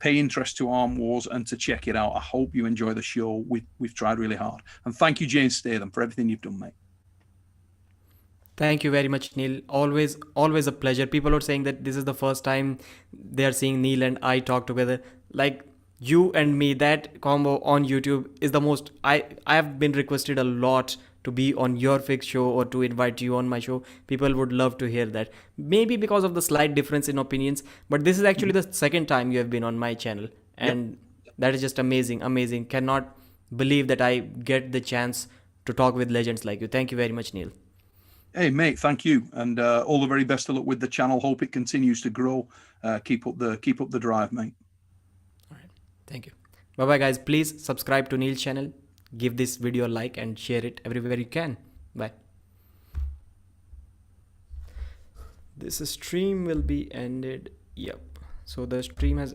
pay interest to Arm Wars and to check it out. I hope you enjoy the show. We've tried really hard. And thank you, James Statham, for everything you've done, mate. Thank you very much, Neil. Always a pleasure. People are saying that this is the first time they are seeing Neil and I talk together. Like you and me, that combo on YouTube is the most. I have been requested a lot to be on your fixed show or to invite you on my show. People would love to hear that. Maybe because of the slight difference in opinions, but this is actually the second time you have been on my channel, and that is just amazing. Amazing. Cannot believe that I get the chance to talk with legends like you. Thank you very much, Neil. Hey, mate, thank you, and all the very best of luck with the channel. Hope it continues to grow. Keep up the drive, mate. All right, thank you. Bye bye, guys. Please subscribe to Neil's channel, give this video a like, and share it everywhere you can. Bye. This stream will be ended. Yep. So the stream has